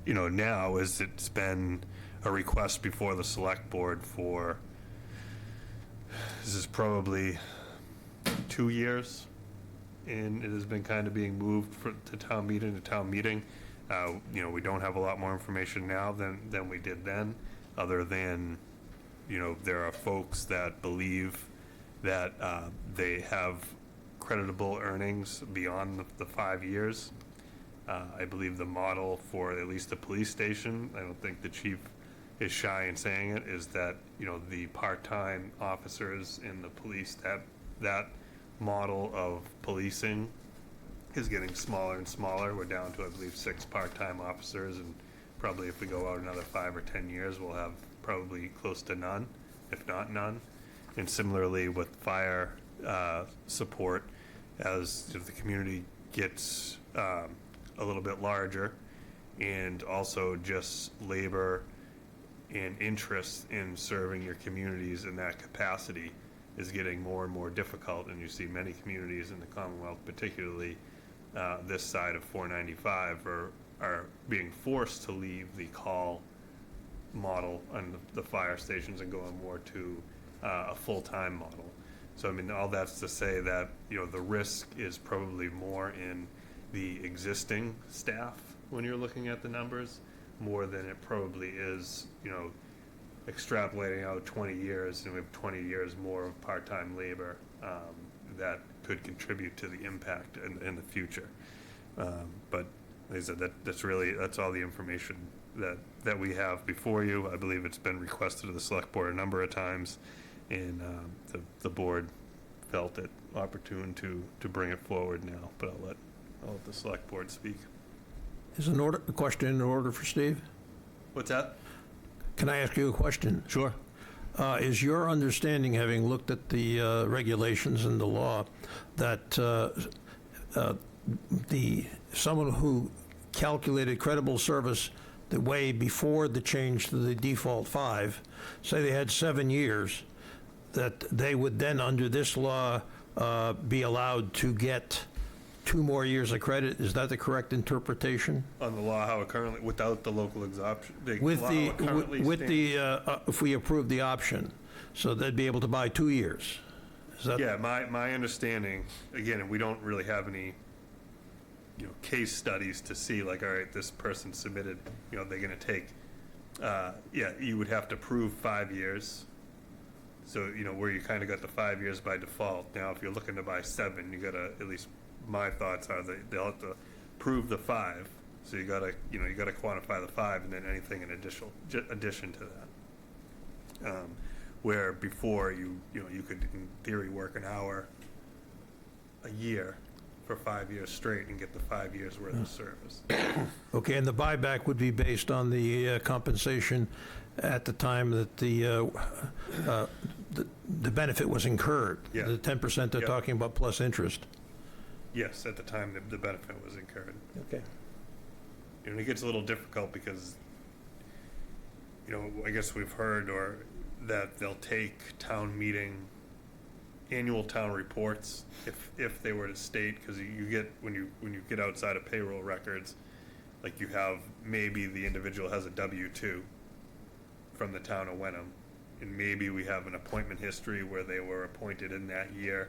Speaker 8: now is it's been a request before the select board for, this is probably 2 years, and it has been kind of being moved to town meeting. We don't have a lot more information now than we did then, other than there are folks that believe that they have creditable earnings beyond the 5 years. I believe the model for at least the police station, I don't think the chief is shy in saying it, is that the part-time officers in the police, that model of policing is getting smaller and smaller. We're down to, I believe, 6 part-time officers, and probably if we go out another 5 or 10 years, we'll have probably close to none, if not none. And similarly with fire support, as the community gets a little bit larger, and also just labor and interest in serving your communities in that capacity is getting more and more difficult. And you see many communities in the Commonwealth, particularly this side of 495, are being forced to leave the call model on the fire stations and going more to a full-time model. So, I mean, all that's to say that, the risk is probably more in the existing staff when you're looking at the numbers, more than it probably is, extrapolating out 20 years, and we have 20 years more of part-time labor that could contribute to the impact in the future. But like I said, that's all the information that we have before you. I believe it's been requested to the select board a number of times, and the board felt it opportune to bring it forward now. But I'll let I'll let the select board speak.
Speaker 14: Is a question in order for Steve?
Speaker 8: What's that?
Speaker 14: Can I ask you a question?
Speaker 8: Sure.
Speaker 14: Is your understanding, having looked at the regulations and the law, that someone who calculated credible service the way before the change to the default 5, say they had 7 years, that they would then, under this law, be allowed to get 2 more years of credit? Is that the correct interpretation?
Speaker 8: On the law, how it currently, without the local exoption?
Speaker 14: With if we approve the option, so they'd be able to buy 2 years. Is that?
Speaker 8: Yeah, my understanding, again, and we don't really have any, case studies to see, like, all right, this person submitted, they're going to take, you would have to prove 5 years. So, where you kind of got the 5 years by default. Now, if you're looking to buy 7, you got to, at least my thoughts are that they'll have to prove the 5. So you got to, quantify the 5 and then anything in addition to that. Where before you could, in theory, work an hour a year for 5 years straight and get the 5 years worth of service.
Speaker 14: Okay, and the buyback would be based on the compensation at the time that the benefit was incurred?
Speaker 8: Yeah.
Speaker 14: The 10% they're talking about plus interest?
Speaker 8: Yes, at the time the benefit was incurred.
Speaker 14: Okay.
Speaker 8: And it gets a little difficult because, I guess we've heard that they'll take annual town reports if they were to state, because you get, when you get outside of payroll records, like you have, maybe the individual has a W-2 from the town of Wenham, and maybe we have an appointment history where they were appointed in that year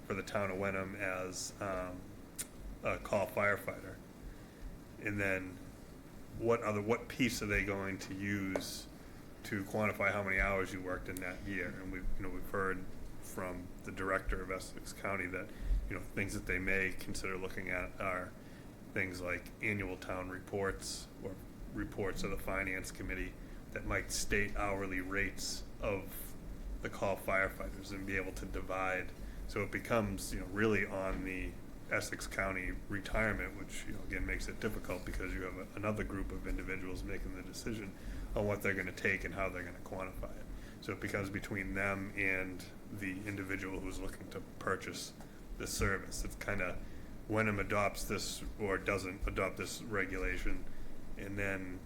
Speaker 8: for the town of Wenham as a call firefighter. And then what piece are they going to use to quantify how many hours you worked in that year? And we've heard from the director of Essex County that things that they may consider looking at are things like annual town reports or reports of the finance committee that might state hourly rates of the call firefighters and be able to divide. So it becomes, really on the Essex County retirement, which, again, makes it difficult because you have another group of individuals making the decision on what they're going to take and how they're going to quantify it. So it becomes between them and the individual who's looking to purchase the service. It's kind of, Wenham adopts this or doesn't adopt this regulation, and then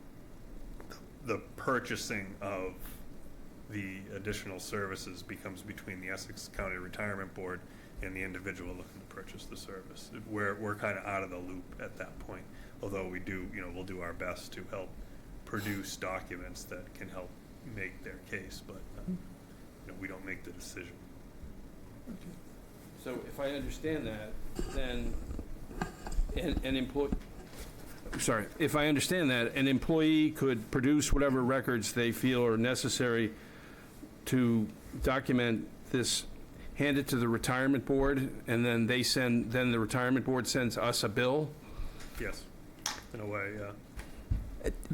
Speaker 8: the purchasing of the additional services becomes between the Essex County Retirement Board and the individual looking to purchase the service. We're kind of out of the loop at that point, although we do, we'll do our best to help produce documents that can help make their case, but we don't make the decision.
Speaker 13: So if I understand that, then if I understand that, an employee could produce whatever records they feel are necessary to document this, hand it to the retirement board, and then then the retirement board sends us a bill?
Speaker 8: Yes, in a way, yeah.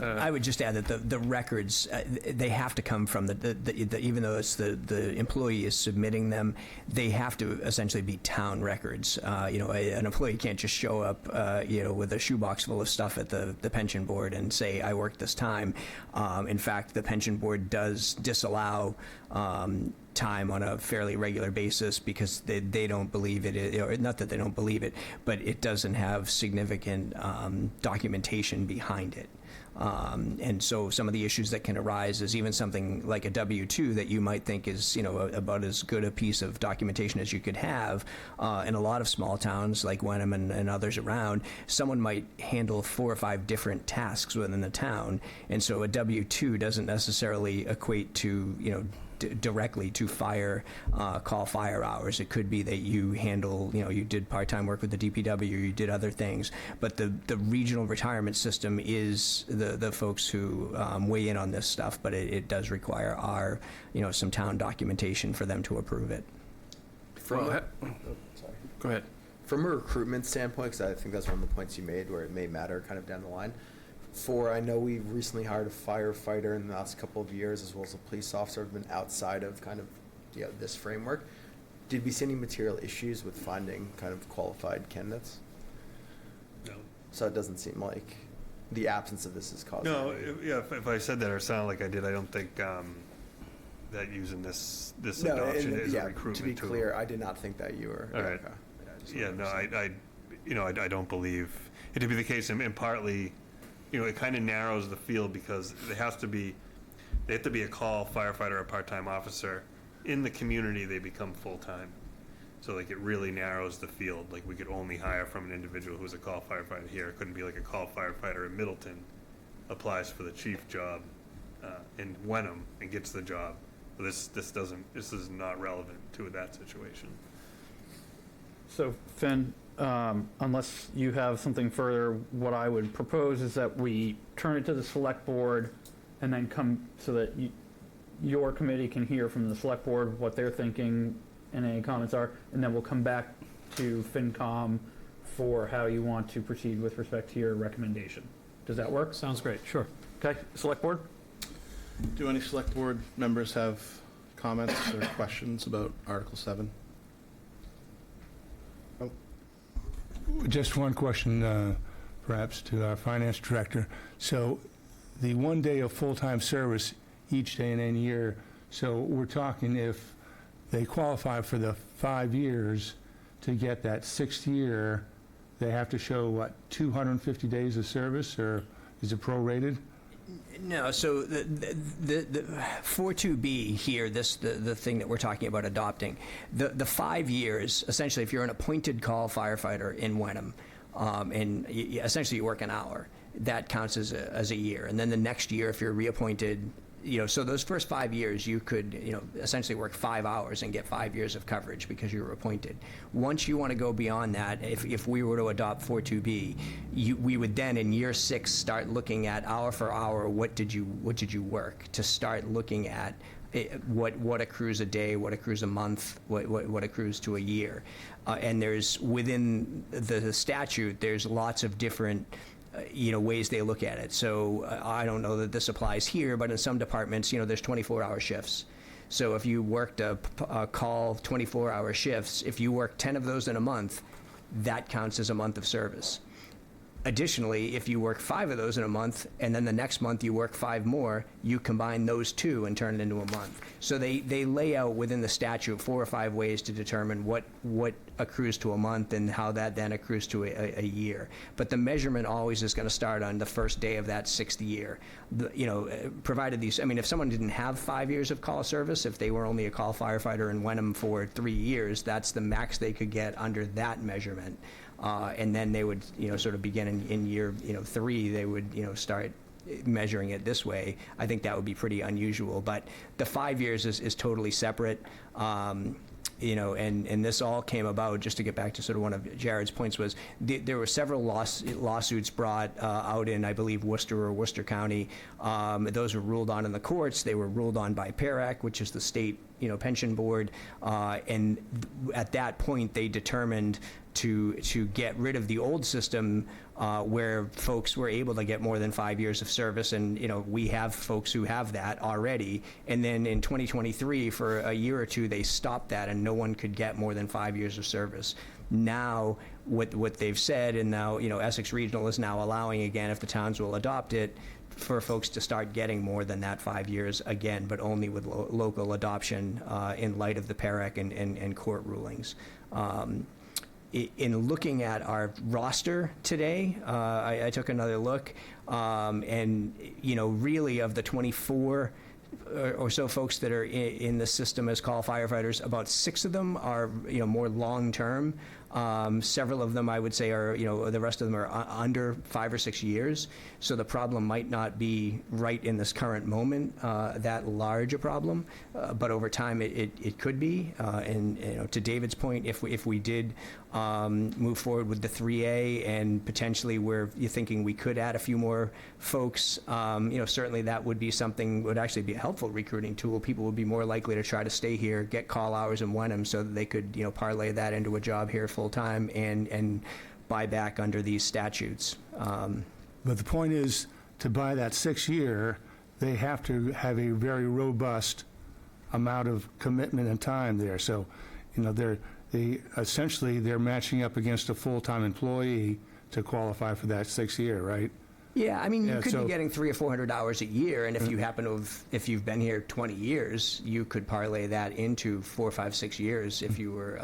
Speaker 9: I would just add that the records, they have to come from even though it's the employee is submitting them, they have to essentially be town records. An employee can't just show up, with a shoebox full of stuff at the pension board and say, I worked this time. In fact, the pension board does disallow time on a fairly regular basis because they don't believe it, or not that they don't believe it, but it doesn't have significant documentation behind it. And so some of the issues that can arise is even something like a W-2 that you might think is, about as good a piece of documentation as you could have. In a lot of small towns like Wenham and others around, someone might handle 4 or 5 different tasks within the town. And so a W-2 doesn't necessarily equate to, directly to call fire hours. It could be that you handle, you did part-time work with the DPW, or you did other things. But the regional retirement system is the folks who weigh in on this stuff, but it does require some town documentation for them to approve it.
Speaker 15: Sorry.
Speaker 13: Go ahead.
Speaker 15: From a recruitment standpoint, because I think that's one of the points you made where it may matter kind of down the line. I know we recently hired a firefighter in the last couple of years, as well as a police officer have been outside of kind of this framework. Did we see any material issues with finding kind of qualified candidates? So it doesn't seem like the absence of this is causing.
Speaker 8: No,
Speaker 15: any-
Speaker 8: if I said that or sounded like I did, I don't think that using this
Speaker 15: No,
Speaker 8: adoption
Speaker 15: and,
Speaker 8: is
Speaker 15: yeah,
Speaker 8: a recruitment
Speaker 15: to be
Speaker 8: tool.
Speaker 15: clear, I did not think that you were.
Speaker 8: All right.
Speaker 15: Okay. Just
Speaker 8: Yeah,
Speaker 15: wanted
Speaker 8: no,
Speaker 15: to say.
Speaker 8: I don't believe it to be the case, and partly, it kind of narrows the field because they have to be a call firefighter or part-time officer. In the community, they become full-time. So like it really narrows the field. Like we could only hire from an individual who's a call firefighter here. It couldn't be like a call firefighter in Middleton applies for the chief job in Wenham and gets the job. This is not relevant to that situation.
Speaker 7: So, Finn, unless you have something further, what I would propose is that we turn it to the select board and then come so that your committee can hear from the select board what they're thinking and any comments are, and then we'll come back to FinCom for how you want to proceed with respect to your recommendation. Does that work?
Speaker 12: Sounds great, sure.
Speaker 7: Okay, select board?
Speaker 1: Do any select board members have comments or questions about Article 7?
Speaker 16: Just one question, perhaps, to our finance director. So the 1 day of full-time service each day in any year, so we're talking if they qualify for the 5 years to get that 6th year, they have to show, what, 250 days of service, or is it prorated?
Speaker 9: No, so the 42B here, the thing that we're talking about adopting, the 5 years, essentially, if you're an appointed call firefighter in Wenham, and essentially you work an hour, that counts as a year. And then the next year, if you're reappointed, so those first 5 years, you could, essentially work 5 hours and get 5 years of coverage because you were appointed. Once you want to go beyond that, if we were to adopt 42B, we would then in year 6 start looking at hour for hour, what did you work, to start looking at what accrues a day, what accrues a month, what accrues to a year. And there's, within the statute, there's lots of different ways they look at it. So I don't know that this applies here, but in some departments, there's 24-hour shifts. So if you worked a call 24-hour shifts, if you work 10 of those in a month, that counts as a month of service. Additionally, if you work 5 of those in a month, and then the next month you work 5 more, you combine those 2 and turn it into a month. So they lay out within the statute 4 or 5 ways to determine what accrues to a month and how that then accrues to a year. But the measurement always is going to start on the first day of that 6th year. Provided if someone didn't have 5 years of call service, if they were only a call firefighter in Wenham for 3 years, that's the max they could get under that measurement. And then they would, sort of begin in year, 3, they would, start measuring it this way. I think that would be pretty unusual. But the 5 years is totally separate. And this all came about, just to get back to sort of one of Jared's points, was there were several lawsuits brought out in, I believe, Worcester or Worcester County. Those were ruled on in the courts. They were ruled on by PERAC, which is the state, pension board. And at that point, they determined to get rid of the old system where folks were able to get more than 5 years of service, and we have folks who have that already. And then in 2023, for a year or two, they stopped that, and no one could get more than 5 years of service. Now, what they've said, and now Essex Regional is now allowing again, if the towns will adopt it, for folks to start getting more than that 5 years again, but only with local adoption in light of the PERAC and court rulings. In looking at our roster today, I took another look, and really of the 24 or so folks that are in the system as call firefighters, about 6 of them are more long-term. Several of them, I would say, are the rest of them are under 5 or 6 years. So the problem might not be right in this current moment that large a problem, but over time it could be. And to David's point, if we did move forward with the 3A, and potentially you're thinking we could add a few more folks, certainly that would be something, would actually be a helpful recruiting tool. People would be more likely to try to stay here, get call hours in Wenham, so that they could parlay that into a job here full time and buy back under these statutes.
Speaker 16: But the point is, to buy that 6 year, they have to have a very robust amount of commitment and time there. So, they're essentially matching up against a full-time employee to qualify for that 6th year, right?
Speaker 9: Yeah, I mean, you
Speaker 16: Yeah,
Speaker 9: could
Speaker 16: so-
Speaker 9: be getting 300 or 400 hours a year, and if you happen to have, if you've been here 20 years, you could parlay that into 4, 5, 6 years if you were,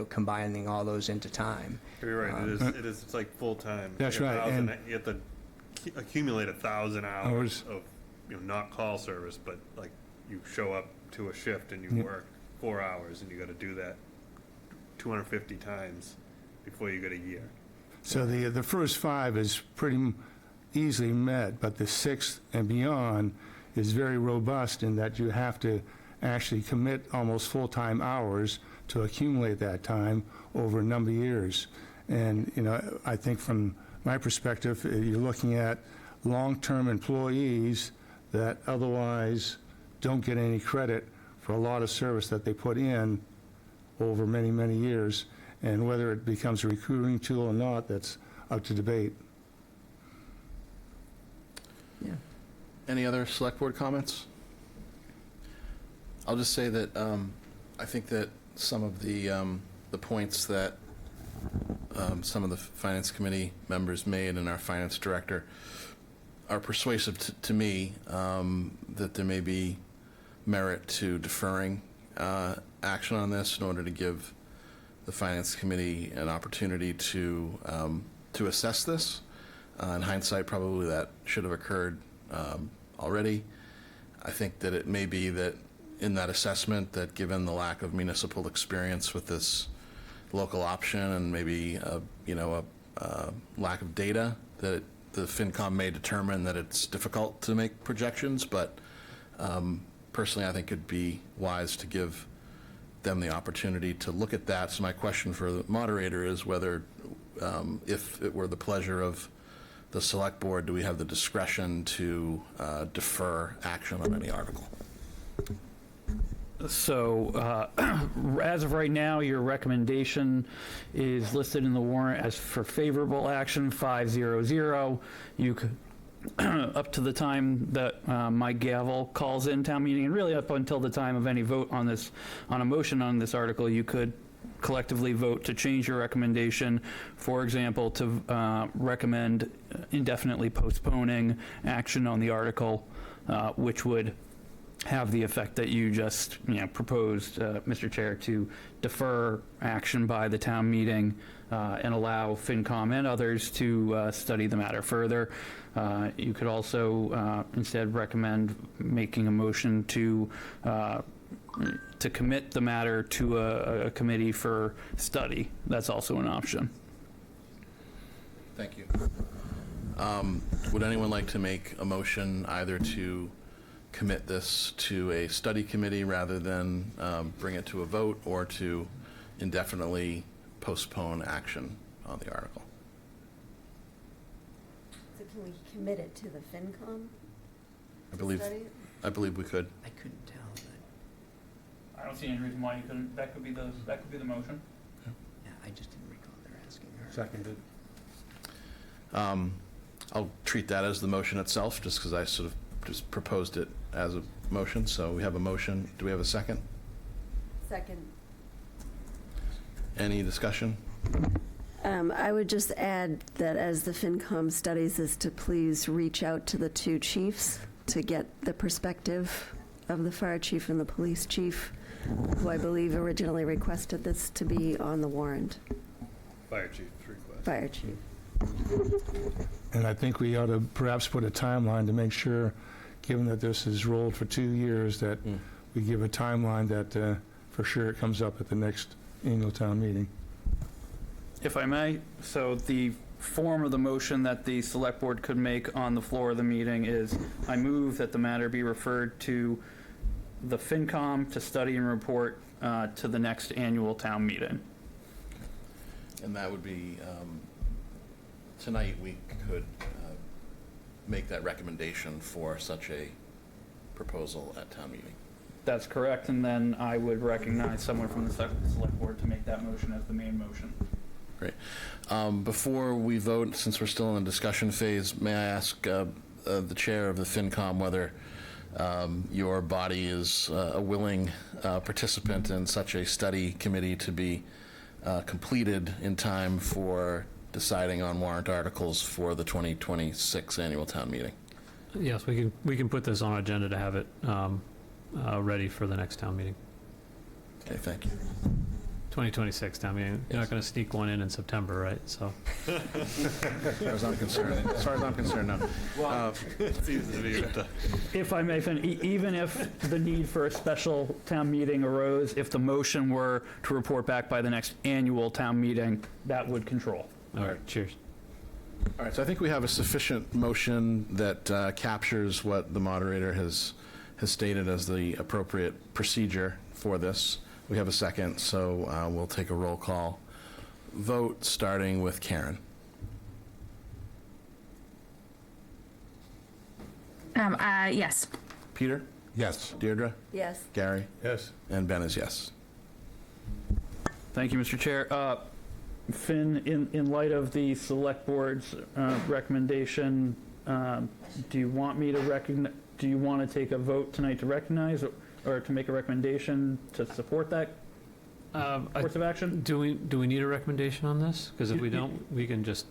Speaker 9: combining all those into time.
Speaker 8: You're right, it's like full-time.
Speaker 16: That's
Speaker 8: You have
Speaker 16: right,
Speaker 8: 1,000
Speaker 16: and-
Speaker 8: You have to accumulate 1,000 hours of, not call service, but like, you show up to a shift and you work 4 hours, and you gotta do that 250 times before you get a year.
Speaker 16: So the first 5 is pretty easily met, but the 6th and beyond is very robust in that you have to actually commit almost full-time hours to accumulate that time over a number of years. And, I think from my perspective, you're looking at long-term employees that otherwise don't get any credit for a lot of service that they put in over many, many years. And whether it becomes a recruiting tool or not, that's up to debate.
Speaker 1: Any other select board comments? I'll just say that I think that some of the points that some of the finance committee members made and our finance director are persuasive to me, that there may be merit to deferring action on this in order to give the finance committee an opportunity to assess this. In hindsight, probably that should have occurred already. I think that it may be that in that assessment, that given the lack of municipal experience with this local option and maybe a lack of data, that the FinCom may determine that it's difficult to make projections. But personally, I think it'd be wise to give them the opportunity to look at that. So my question for the moderator is whether, if it were the pleasure of the select board, do we have the discretion to defer action on any article?
Speaker 7: So, as of right now, your recommendation is listed in the warrant as for favorable action, 500. You could, up to the time that my gavel calls in town meeting, and really up until the time of any vote on this, on a motion on this article, you could collectively vote to change your recommendation, for example, to recommend indefinitely postponing action on the article, which would have the effect that you just proposed, Mr. Chair, to defer action by the town meeting and allow FinCom and others to study the matter further. You could also instead recommend making a motion to commit the matter to a committee for study. That's also an option.
Speaker 1: Thank you. Would anyone like to make a motion either to commit this to a study committee rather than bring it to a vote, or to indefinitely postpone action on the article?
Speaker 2: So can we commit it to the FinCom?
Speaker 1: I believe we could.
Speaker 9: I couldn't tell, but
Speaker 7: I don't see any reason why you couldn't. That could be the motion.
Speaker 9: yeah, I just didn't recall they're asking her.
Speaker 6: Seconded.
Speaker 1: I'll treat that as the motion itself, just because I sort of just proposed it as a motion. So we have a motion. Do we have a second?
Speaker 2: Second.
Speaker 1: Any discussion?
Speaker 2: I would just add that as the FinCom studies is to please reach out to the two chiefs to get the perspective of the fire chief and the police chief, who I believe originally requested this to be on the warrant.
Speaker 8: Fire chief's request.
Speaker 2: Fire chief.
Speaker 16: And I think we ought to perhaps put a timeline to make sure, given that this is rolled for 2 years, that we give a timeline that for sure it comes up at the next annual town meeting.
Speaker 7: If I may, so the form of the motion that the select board could make on the floor of the meeting is, I move that the matter be referred to the FinCom to study and report to the next annual town meeting.
Speaker 1: And that would be, tonight we could make that recommendation for such a proposal at town meeting.
Speaker 7: That's correct, and then I would recognize someone from the select board to make that motion as the main motion.
Speaker 1: Great. Before we vote, since we're still in the discussion phase, may I ask the chair of the FinCom whether your body is a willing participant in such a study committee to be completed in time for deciding on warrant articles for the 2026 annual town meeting.
Speaker 12: Yes, we can put this on our agenda to have it ready for the next town meeting.
Speaker 1: Okay, thank you.
Speaker 12: 2026 town meeting. You're not going to sneak one in September, right? So.
Speaker 1: As far as I'm concerned, no.
Speaker 7: If I may, Finn, even if the need for a special town meeting arose, if the motion were to report back by the next annual town meeting, that would control.
Speaker 12: All right, cheers.
Speaker 1: All right, so I think we have a sufficient motion that captures what the moderator has stated as the appropriate procedure for this. We have a second, so we'll take a roll call vote, starting with Karen.
Speaker 11: Yes.
Speaker 1: Peter?
Speaker 6: Yes.
Speaker 1: Deirdre?
Speaker 2: Yes.
Speaker 1: Gary?
Speaker 6: Yes.
Speaker 1: And Ben is yes.
Speaker 7: Thank you, Mr. Chair. Finn, in light of the select board's recommendation, do you want me to do you want to take a vote tonight to recognize or to make a recommendation to support that course of action?
Speaker 12: Do we need a recommendation on this? Because if we don't, we can just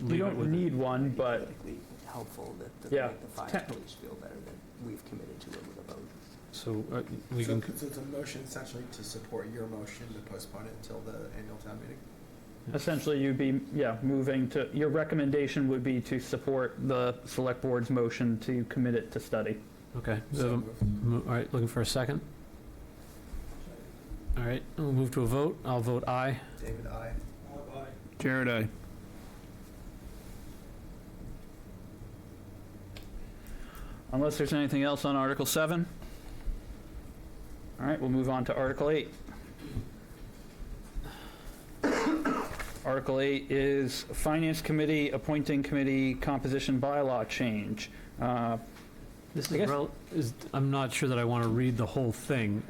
Speaker 7: You
Speaker 12: leave it
Speaker 7: don't
Speaker 12: with
Speaker 7: need one, but
Speaker 9: It'd be helpful that
Speaker 7: Yeah.
Speaker 9: make the fire police feel better that we've committed to it with a vote.
Speaker 12: So we can.
Speaker 15: So it's a motion essentially to support your motion to postpone it until the annual town meeting?
Speaker 7: essentially you'd be, moving to, your recommendation would be to support the select board's motion to commit it to study.
Speaker 12: Okay.
Speaker 15: So
Speaker 12: All right, looking for a second. All right, we'll move to a vote. I'll vote aye.
Speaker 15: David, aye.
Speaker 4: Bob, aye.
Speaker 13: Jared, aye.
Speaker 7: Unless there's anything else on Article 7. All right, we'll move on to Article 8. Article 8 is Finance Committee Appointing Committee Composition Bylaw Change.
Speaker 12: This
Speaker 7: I guess-
Speaker 12: is I'm not sure that I want to read the whole thing,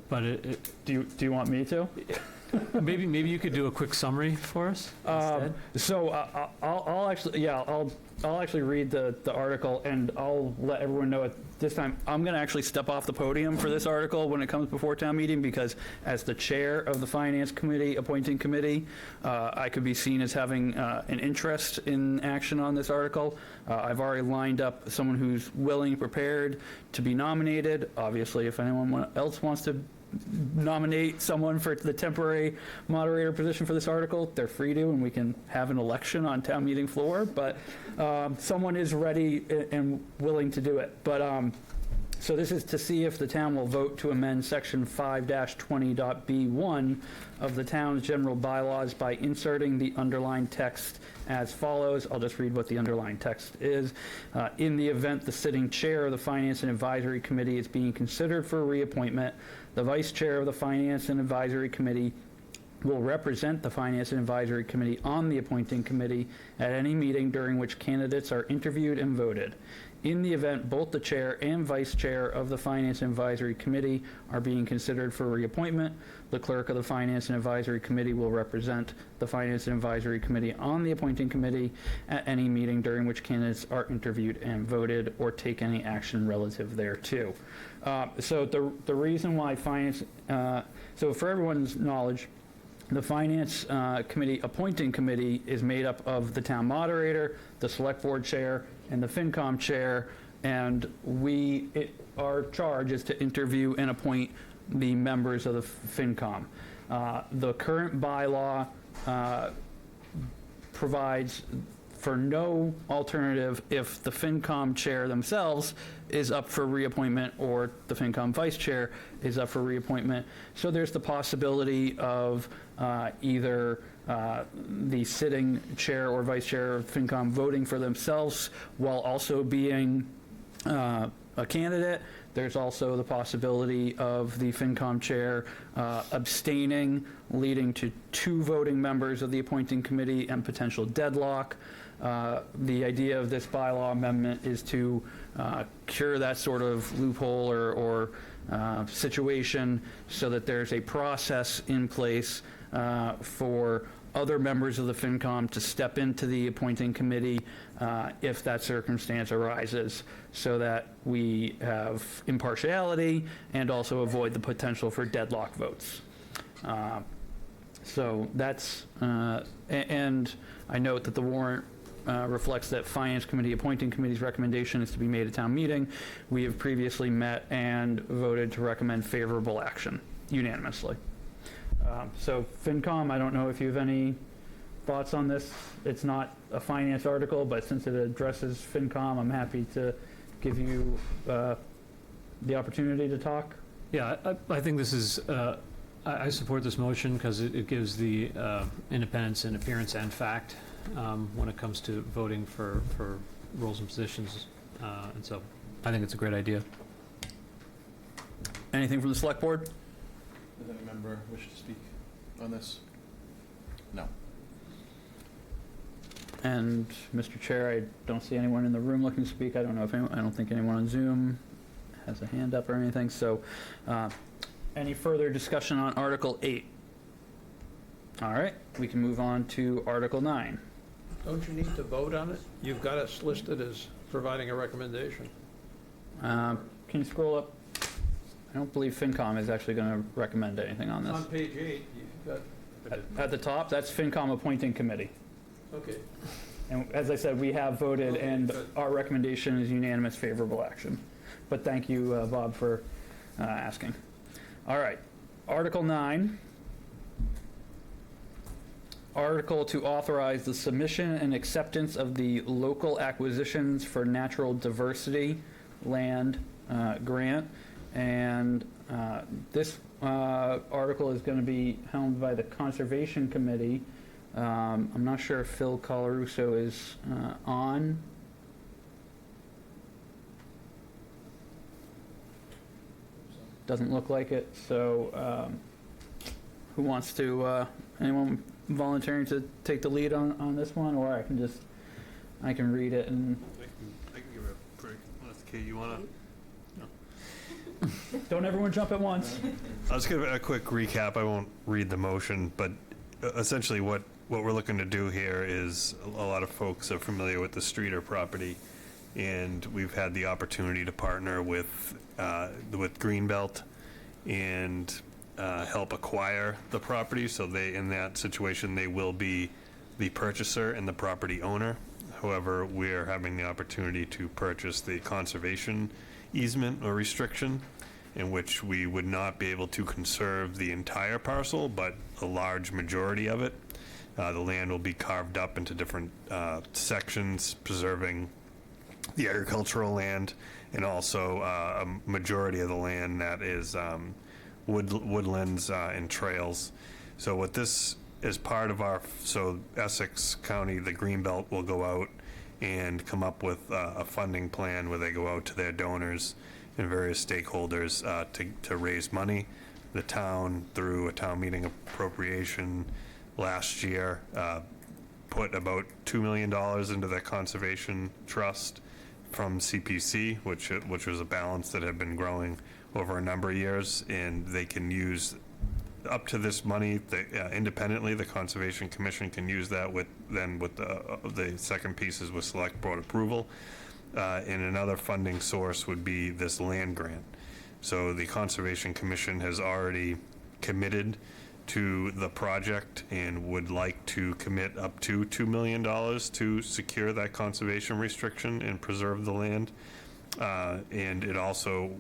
Speaker 12: but
Speaker 7: Do you want me to?
Speaker 12: maybe you could do a quick summary for us instead.
Speaker 7: So I'll actually read the article, and I'll let everyone know at this time. I'm going to actually step off the podium for this article when it comes before town meeting, because as the chair of the Finance Committee Appointing Committee, I could be seen as having an interest in action on this article. I've already lined up someone who's willing, prepared to be nominated. Obviously, if anyone else wants to nominate someone for the temporary moderator position for this article, they're free to, and we can have an election on town meeting floor, but someone is ready and willing to do it. But so this is to see if the town will vote to amend section 5-20.b1 of the town's general bylaws by inserting the underlined text as follows. I'll just read what the underlined text is. In the event the sitting chair of the Finance and Advisory Committee is being considered for reappointment, the vice chair of the Finance and Advisory Committee will represent the Finance and Advisory Committee on the appointing committee at any meeting during which candidates are interviewed and voted. In the event both the chair and vice chair of the Finance and Advisory Committee are being considered for reappointment, the clerk of the Finance and Advisory Committee will represent the Finance and Advisory Committee on the appointing committee at any meeting during which candidates are interviewed and voted, or take any action relative thereto. So the reason why Finance, so for everyone's knowledge, the Finance Committee Appointing Committee is made up of the town moderator, the Select Board Chair, and the FinCom Chair, and our charge is to interview and appoint the members of the FinCom. The current bylaw provides for no alternative if the FinCom Chair themselves is up for reappointment or the FinCom Vice Chair is up for reappointment. So there's the possibility of either the sitting chair or vice chair of FinCom voting for themselves while also being a candidate. There's also the possibility of the FinCom chair abstaining, leading to 2 voting members of the appointing committee and potential deadlock. The idea of this bylaw amendment is to cure that sort of loophole or situation so that there's a process in place for other members of the FinCom to step into the appointing committee if that circumstance arises, so that we have impartiality and also avoid the potential for deadlock votes. So that's, and I note that the warrant reflects that Finance Committee Appointing Committee's recommendation is to be made at town meeting. We have previously met and voted to recommend favorable action unanimously. So FinCom, I don't know if you have any thoughts on this. It's not a finance article, but since it addresses FinCom, I'm happy to give you the opportunity to talk.
Speaker 12: Yeah, I think this is, I support this motion because it gives the independence in appearance and fact when it comes to voting for roles and positions. And so I think it's a great idea.
Speaker 7: Anything from the select board?
Speaker 1: Does any member wish to speak on this? No.
Speaker 7: And Mr. Chair, I don't see anyone in the room looking to speak. I don't know if anyone, I don't think anyone on Zoom has a hand up or anything. So any further discussion on Article 8? All right, we can move on to Article 9.
Speaker 6: Don't you need to vote on it? You've got us listed as providing a recommendation.
Speaker 7: Can you scroll up? I don't believe FinCom is actually going to recommend anything on this.
Speaker 6: On page 8, you've got,
Speaker 7: At the top, that's FinCom Appointing Committee.
Speaker 6: okay.
Speaker 7: And as I said, we have voted,
Speaker 6: Okay,
Speaker 7: and
Speaker 6: good.
Speaker 7: our recommendation is unanimous favorable action. But thank you, Bob, for asking. All right, Article 9. Article to authorize the submission and acceptance of the local acquisitions for natural diversity land grant. And this article is going to be helmed by the Conservation Committee. I'm not sure if Phil Colarusso is on. Doesn't look like it. So who wants to, anyone volunteering to take the lead on this one? Or I can read it and...
Speaker 8: I can give it a break. Unless, Kate, you want to?
Speaker 7: Don't everyone jump at once.
Speaker 8: I'll just give a quick recap. I won't read the motion, but essentially what we're looking to do here is a lot of folks are familiar with the Streeter property, and we've had the opportunity to partner with Greenbelt and help acquire the property. So in that situation, they will be the purchaser and the property owner. However, we're having the opportunity to purchase the conservation easement or restriction, in which we would not be able to conserve the entire parcel, but a large majority of it. The land will be carved up into different sections, preserving the agricultural land, and also a majority of the land that is woodlands and trails. So what this is part of so Essex County, the Greenbelt will go out and come up with a funding plan where they go out to their donors and various stakeholders to raise money. The town, through a town meeting appropriation last year, put about $2 million into the conservation trust from CPC, which was a balance that had been growing over a number of years, and they can use up to this money independently. The Conservation Commission can use that with the second piece is with select board approval. And another funding source would be this land grant. So the Conservation Commission has already committed to the project and would like to commit up to $2 million to secure that conservation restriction and preserve the land. And it also,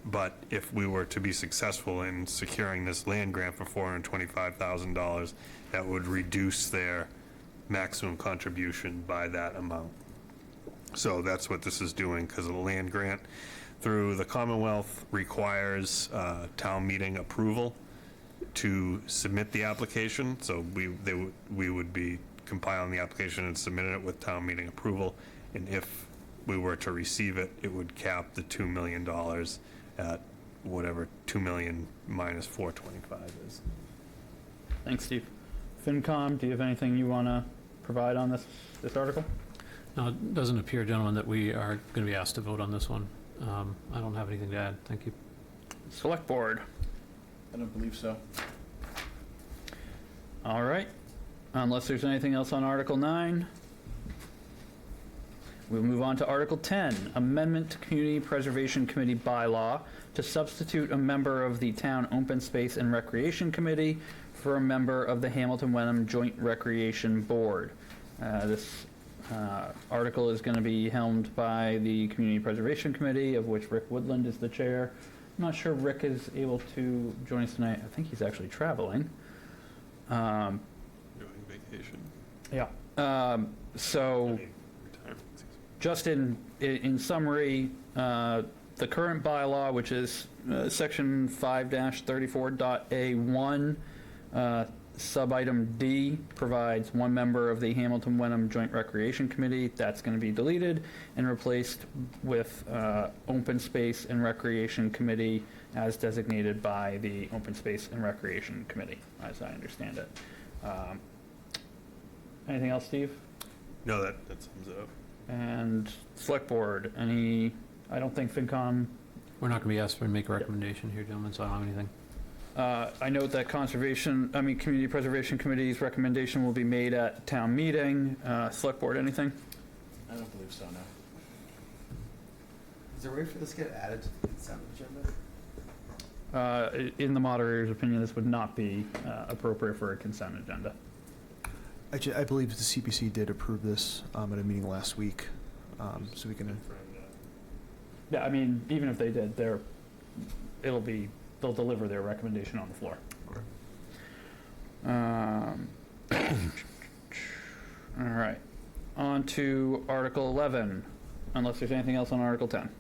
Speaker 8: but if we were to be successful in securing this land grant for $425,000, that would reduce their maximum contribution by that amount. So that's what this is doing, because the land grant through the Commonwealth requires town meeting approval to submit the application. So we would be compiling the application and submitting it with town meeting approval. And if we were to receive it, it would cap the $2 million at whatever 2 million minus 425 is.
Speaker 7: Thanks, Steve. FinCom, do you have anything you want to provide on this article?
Speaker 12: No, it doesn't appear, gentlemen, that we are going to be asked to vote on this one. I don't have anything to add. Thank you.
Speaker 7: Select Board.
Speaker 1: I don't believe so.
Speaker 7: All right. Unless there's anything else on Article 9, we'll move on to Article 10, Amendment to Community Preservation Committee bylaw to substitute a member of the Town Open Space and Recreation Committee for a member of the Hamilton Wenham Joint Recreation Board. This article is going to be helmed by the Community Preservation Committee, of which Rick Woodland is the chair. I'm not sure Rick is able to join us tonight. I think he's actually traveling.
Speaker 8: Doing vacation.
Speaker 7: Yeah. So, just in summary, the current bylaw, which is section 5-34.A1, subitem D, provides one member of the Hamilton Wenham Joint Recreation Committee. That's going to be deleted and replaced with Open Space and Recreation Committee as designated by the Open Space and Recreation Committee, as I understand it. Anything else, Steve?
Speaker 8: No, that sums it up.
Speaker 7: And Select Board, I don't think FinCom.
Speaker 12: We're not going to be asked to make a recommendation here, gentlemen, so I don't have anything.
Speaker 7: I note that Community Preservation Committee's recommendation will be made at town meeting. Select Board, anything?
Speaker 1: I don't believe so, no.
Speaker 15: Is there a way for this to get added to the consent agenda?
Speaker 7: In the moderator's opinion, this would not be appropriate for a consent agenda.
Speaker 17: I believe the CPC did approve this at a meeting last week, so we can.
Speaker 7: Yeah, I mean, even if they did, they'll deliver their recommendation on the floor. All right, on to Article 11, unless there's anything else on Article 10.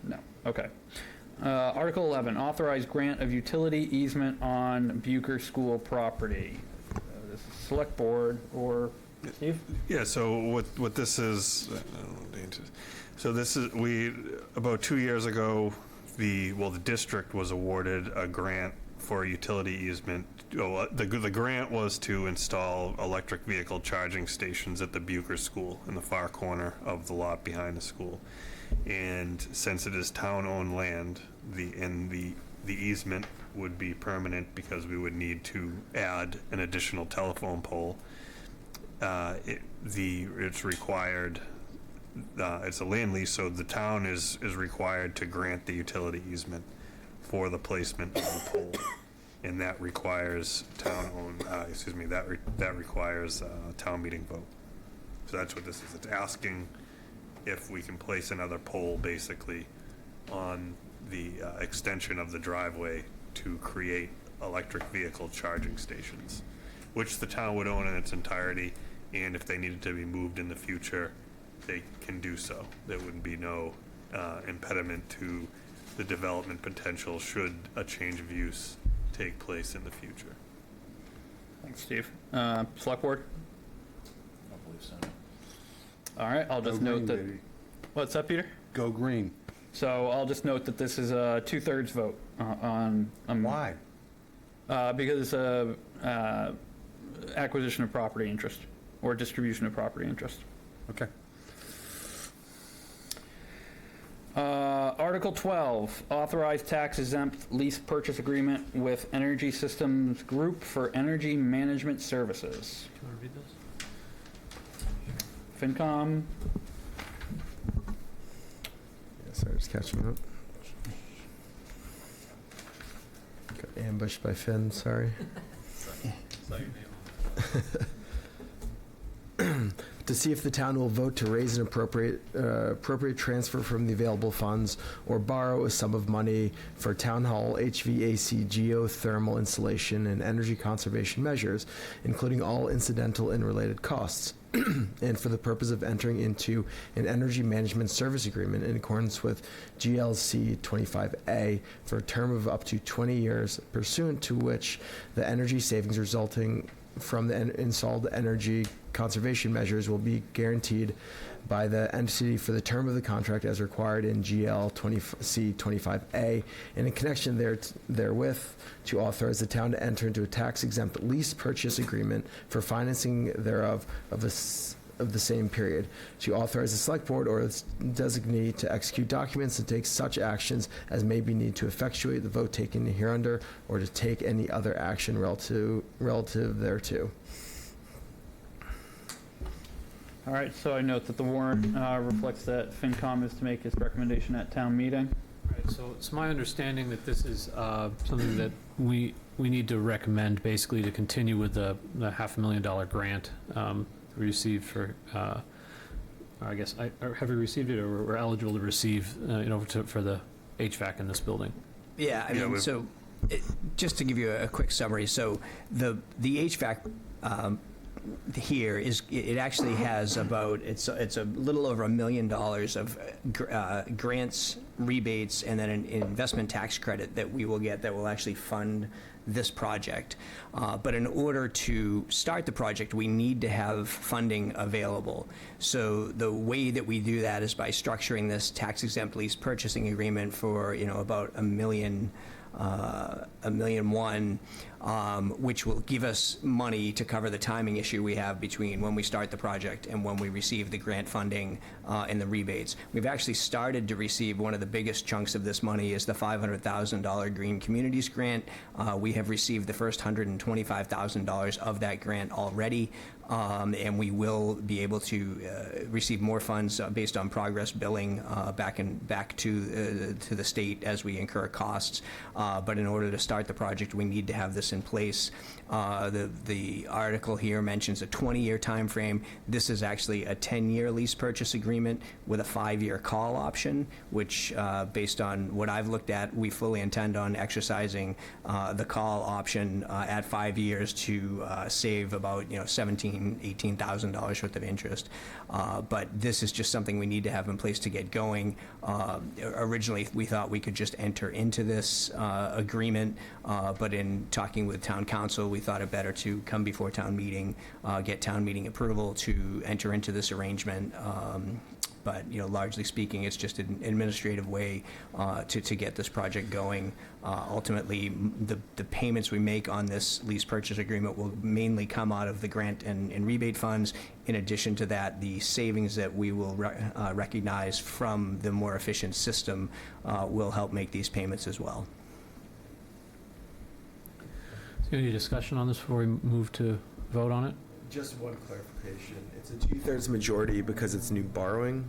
Speaker 7: No, okay. Article 11, authorize grant of utility easement on Bucher School property. This is Select Board or Steve?
Speaker 8: Yeah, so what this is, so this is, about 2 years ago, the district was awarded a grant for a utility easement. The grant was to install electric vehicle charging stations at the Bucher School in the far corner of the lot behind the school. And since it is town-owned land, the easement would be permanent because we would need to add an additional telephone pole. It's required. It's a land lease, so the town is required to grant the utility easement for the placement of the pole, and that requires that requires a town meeting vote. So that's what this is. It's asking if we can place another pole, basically, on the extension of the driveway to create electric vehicle charging stations, which the town would own in its entirety, and if they needed to be moved in the future, they can do so. There would be no impediment to the development potential should a change of use take place in the future.
Speaker 7: Thanks, Steve. Select Board?
Speaker 1: I don't believe so.
Speaker 7: All right, I'll just note that.
Speaker 6: Baby.
Speaker 7: What's up, Peter?
Speaker 6: Go green.
Speaker 7: So I'll just note that this is a 2/3 vote on.
Speaker 6: Why?
Speaker 7: Because it's a acquisition of property interest or distribution of property interest.
Speaker 6: Okay.
Speaker 7: Article 12, authorize tax-exempt lease purchase agreement with Energy Systems Group for energy management services.
Speaker 12: Do you want to read this?
Speaker 7: FinCom.
Speaker 15: Yeah, sorry, just catching up. Got ambushed by Finn, sorry. To see if the town will vote to raise an appropriate transfer from the available funds or borrow a sum of money for town hall HVAC geothermal installation and energy conservation measures, including all incidental and related costs, and for the purpose of entering into an energy management service agreement in accordance with GLC 25A for a term of up to 20 years, pursuant to which the energy savings resulting from the installed energy conservation measures will be guaranteed by the entity for the term of the contract as required in GL C 25A, and in connection therewith to authorize the town to enter into a tax-exempt lease purchase agreement for financing thereof of the same period, to authorize the Select Board or its designee to execute documents and take such actions as may be needed to effectuate the vote taken hereunder, or to take any other action relative thereto.
Speaker 7: All right, so I note that the warrant reflects that FinCom is to make its recommendation at town meeting.
Speaker 12: Right. So it's my understanding that this is something that we need to recommend, basically, to continue with the $500,000 grant we received for, I guess, have we received it, or we're eligible to receive, for the HVAC in this building?
Speaker 9: Yeah, I mean, so just to give you a quick summary, so the HVAC here it actually has it's a little over $1 million of grants, rebates, and then an investment tax credit that we will get that will actually fund this project. But in order to start the project, we need to have funding available. So the way that we do that is by structuring this tax-exempt lease purchasing agreement for about $1.1 million, which will give us money to cover the timing issue we have between when we start the project and when we receive the grant funding and the rebates. We've actually started to receive one of the biggest chunks of this money is the $500,000 Green Communities grant. We have received the first $125,000 of that grant already. And we will be able to receive more funds based on progress billing back to the state as we incur costs. But in order to start the project, we need to have this in place. The article here mentions a 20-year time frame. This is actually a 10-year lease purchase agreement with a 5-year call option, which, based on what I've looked at, we fully intend on exercising the call option at 5 years to save about $18,000 worth of interest. But this is just something we need to have in place to get going. Originally, we thought we could just enter into this agreement, but in talking with town council, we thought it better to come before town meeting, get town meeting approval to enter into this arrangement. But largely speaking, it's just an administrative way to get this project going. Ultimately, the payments we make on this lease purchase agreement will mainly come out of the grant and rebate funds. In addition to that, the savings that we will recognize from the more efficient system will help make these payments as well.
Speaker 12: Is there any discussion on this before we move to vote on it?
Speaker 15: Just one clarification. It's a 2/3 majority because it's new borrowing?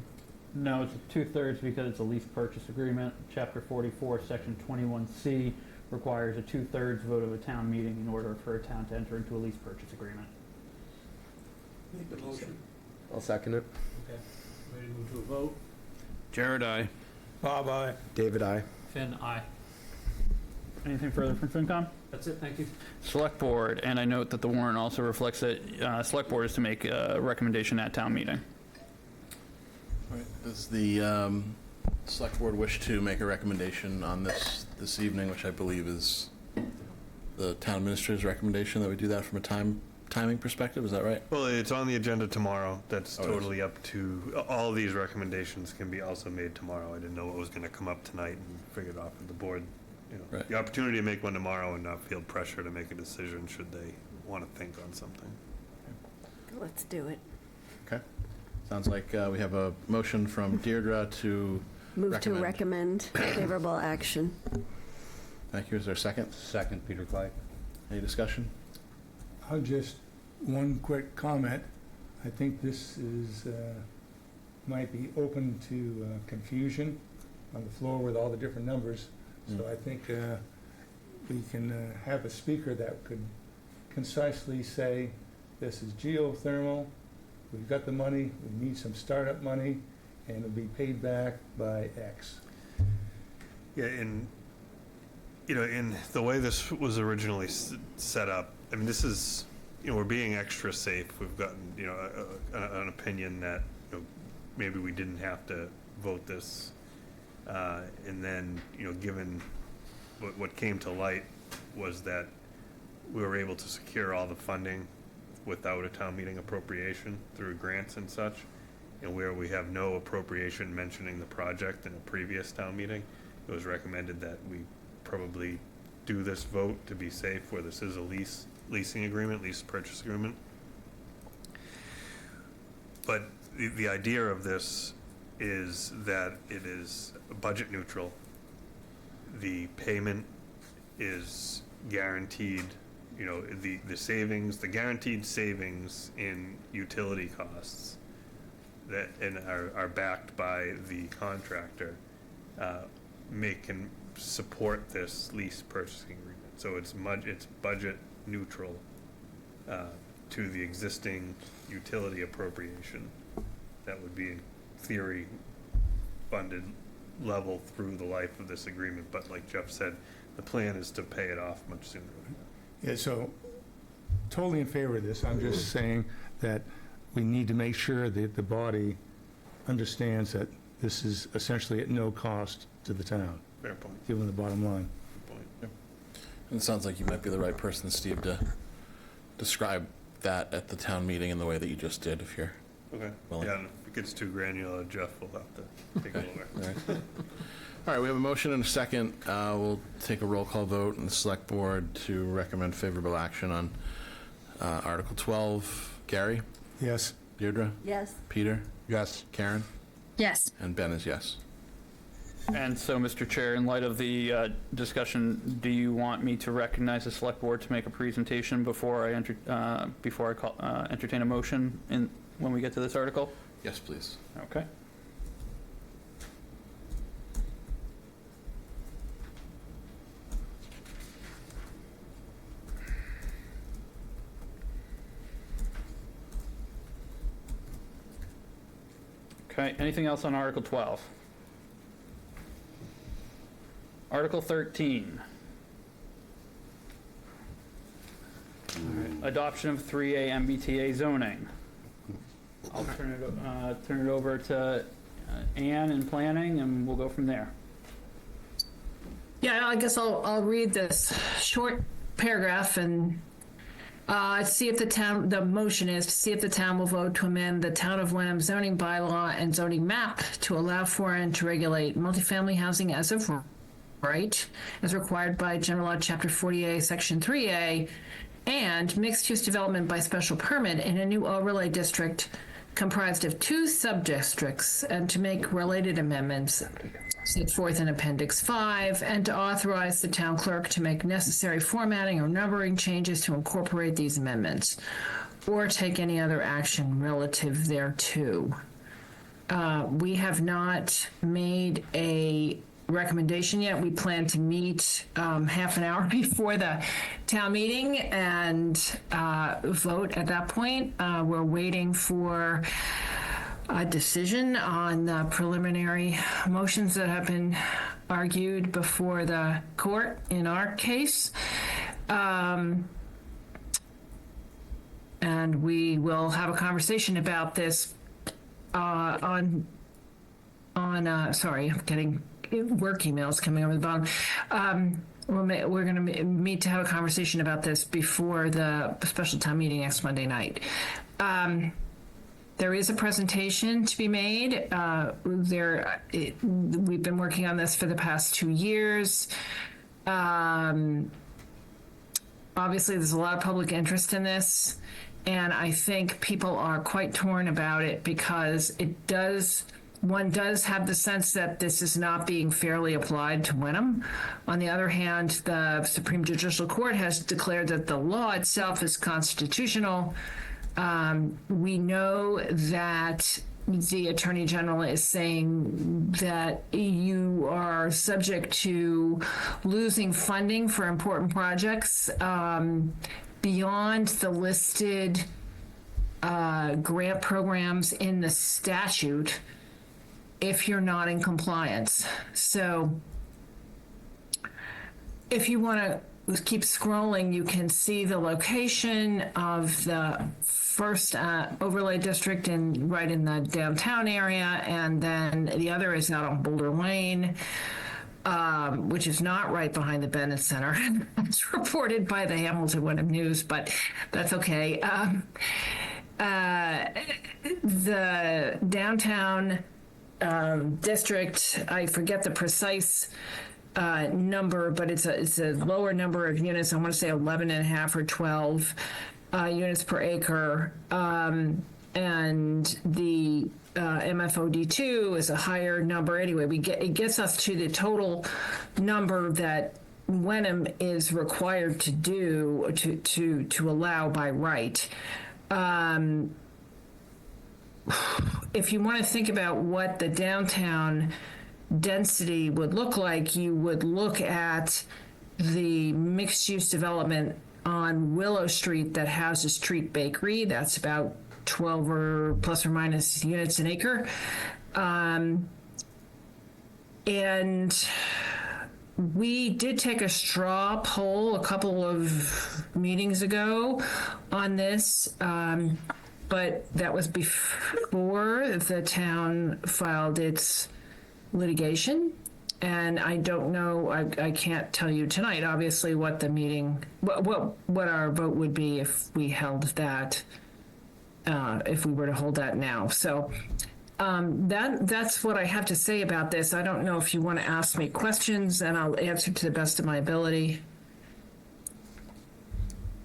Speaker 7: No, it's a 2/3 because it's a lease purchase agreement. Chapter 44, Section 21C requires a 2/3 vote of a town meeting in order for a town to enter into a lease purchase agreement.
Speaker 12: Make the motion.
Speaker 15: I'll second it.
Speaker 12: Okay. Ready to move to a vote?
Speaker 13: Jared, aye.
Speaker 16: Bob, aye.
Speaker 15: David, aye.
Speaker 12: Finn, aye.
Speaker 7: Anything further from FinCom?
Speaker 12: That's it, thank you.
Speaker 7: Select Board, and I note that the warrant also reflects that Select Board is to make a recommendation at town meeting.
Speaker 1: All right. Does the Select Board wish to make a recommendation on this evening, which I believe is the town administrator's recommendation, that we do that from a timing perspective? Is that right?
Speaker 8: Well, it's on the agenda tomorrow. That's totally up to, all of these recommendations can be also made tomorrow. I didn't know what was going to come up tonight and figured off with the board.
Speaker 1: Right.
Speaker 8: The opportunity to make one tomorrow and not feel pressure to make a decision should they want to think on something.
Speaker 2: Let's do it.
Speaker 1: Okay. Sounds like we have a motion from Deirdre to
Speaker 2: Move to recommend favorable action.
Speaker 1: Thank you. Is there a second?
Speaker 6: Second, Peter Clay.
Speaker 1: Any discussion?
Speaker 16: I'll just, one quick comment. I think this is, might be open to confusion on the floor with all the different numbers. So I think we can have a speaker that could concisely say, this is geothermal, we've got the money, we need some startup money, and it'll be paid back by X.
Speaker 8: Yeah, in the way this was originally set up, I mean, this is, we're being extra safe. We've gotten, an opinion that, maybe we didn't have to vote this. And then, given what came to light was that we were able to secure all the funding without a town meeting appropriation through grants and such, and where we have no appropriation mentioning the project in a previous town meeting, it was recommended that we probably do this vote to be safe, where this is a leasing agreement, lease purchase agreement. But the idea of this is that it is budget neutral. The payment is guaranteed, the savings, the guaranteed savings in utility costs that are backed by the contractor make and support this lease purchasing agreement. So it's budget neutral to the existing utility appropriation that would be in theory funded level through the life of this agreement. But like Jeff said, the plan is to pay it off much sooner.
Speaker 16: Yeah, so totally in favor of this. I'm just saying that we need to make sure that the body understands that this is essentially at no cost to the town,
Speaker 8: Fair point.
Speaker 16: given the bottom line.
Speaker 8: Good point.
Speaker 1: And it sounds like you might be the right person, Steve, to describe that at the town meeting in the way that you just did, if you're
Speaker 8: Okay.
Speaker 1: willing.
Speaker 8: Yeah, and if it gets too granular, Jeff will have to take it over.
Speaker 1: All right. All right, we have a motion and a second. We'll take a roll call vote in the select board to recommend favorable action on Article 12. Gary?
Speaker 16: Yes.
Speaker 1: Deirdre?
Speaker 2: Yes.
Speaker 1: Peter?
Speaker 6: Yes.
Speaker 1: Karen?
Speaker 11: Yes.
Speaker 1: And Ben is yes.
Speaker 7: And so, Mr. Chair, in light of the discussion, do you want me to recognize the select board to make a presentation before I entertain a motion when we get to this article?
Speaker 1: Yes, please.
Speaker 7: Okay. Okay, anything else on Article 12? Article 13. Adoption of 3A MBTA zoning. I'll turn it over to Ann in planning, and we'll go from there.
Speaker 3: Yeah, I guess I'll read this short paragraph and see if the motion is to see if the town will vote to amend the Town of Wenham zoning bylaw and zoning map to allow for and to regulate multifamily housing as of right, as required by General Law, Chapter 40A, Section 3A, and mixed-use development by special permit in a new overlay district comprised of 2 sub-districts, and to make related amendments set forth in Appendix 5, and to authorize the town clerk to make necessary formatting or numbering changes to incorporate these amendments, or take any other action relative thereto. We have not made a recommendation yet. We plan to meet half an hour before the town meeting and vote at that point. We're waiting for a decision on the preliminary motions that have been argued before the court in our case. And we will have a conversation about this sorry, I'm getting work emails coming over the bottom. We're going to meet to have a conversation about this before the special town meeting next Monday night. There is a presentation to be made. We've been working on this for the past 2 years. Obviously, there's a lot of public interest in this, and I think people are quite torn about it because one does have the sense that this is not being fairly applied to Wenham. On the other hand, the Supreme Judicial Court has declared that the law itself is constitutional. We know that the Attorney General is saying that you are subject to losing funding for important projects beyond the listed grant programs in the statute if you're not in compliance. So if you want to keep scrolling, you can see the location of the first overlay district right in the downtown area, and then the other is out on Boulder Lane, which is not right behind the Bennett Center. It's reported by the Hamilton Wenham News, but that's okay. The downtown district, I forget the precise number, but it's a lower number of units. I want to say 11 and a half or 12 units per acre. And the MFOD2 is a higher number. Anyway, it gets us to the total number that Wenham is required to do to allow by right. If you want to think about what the downtown density would look like, you would look at the mixed-use development on Willow Street that houses Treat Bakery. That's about 12 or plus or minus units an acre. And we did take a straw poll a couple of meetings ago on this, but that was before the town filed its litigation. And I don't know, I can't tell you tonight, obviously, what the meeting, what our vote would be if we held that, if we were to hold that now. So that's what I have to say about this. I don't know if you want to ask me questions, and I'll answer to the best of my ability.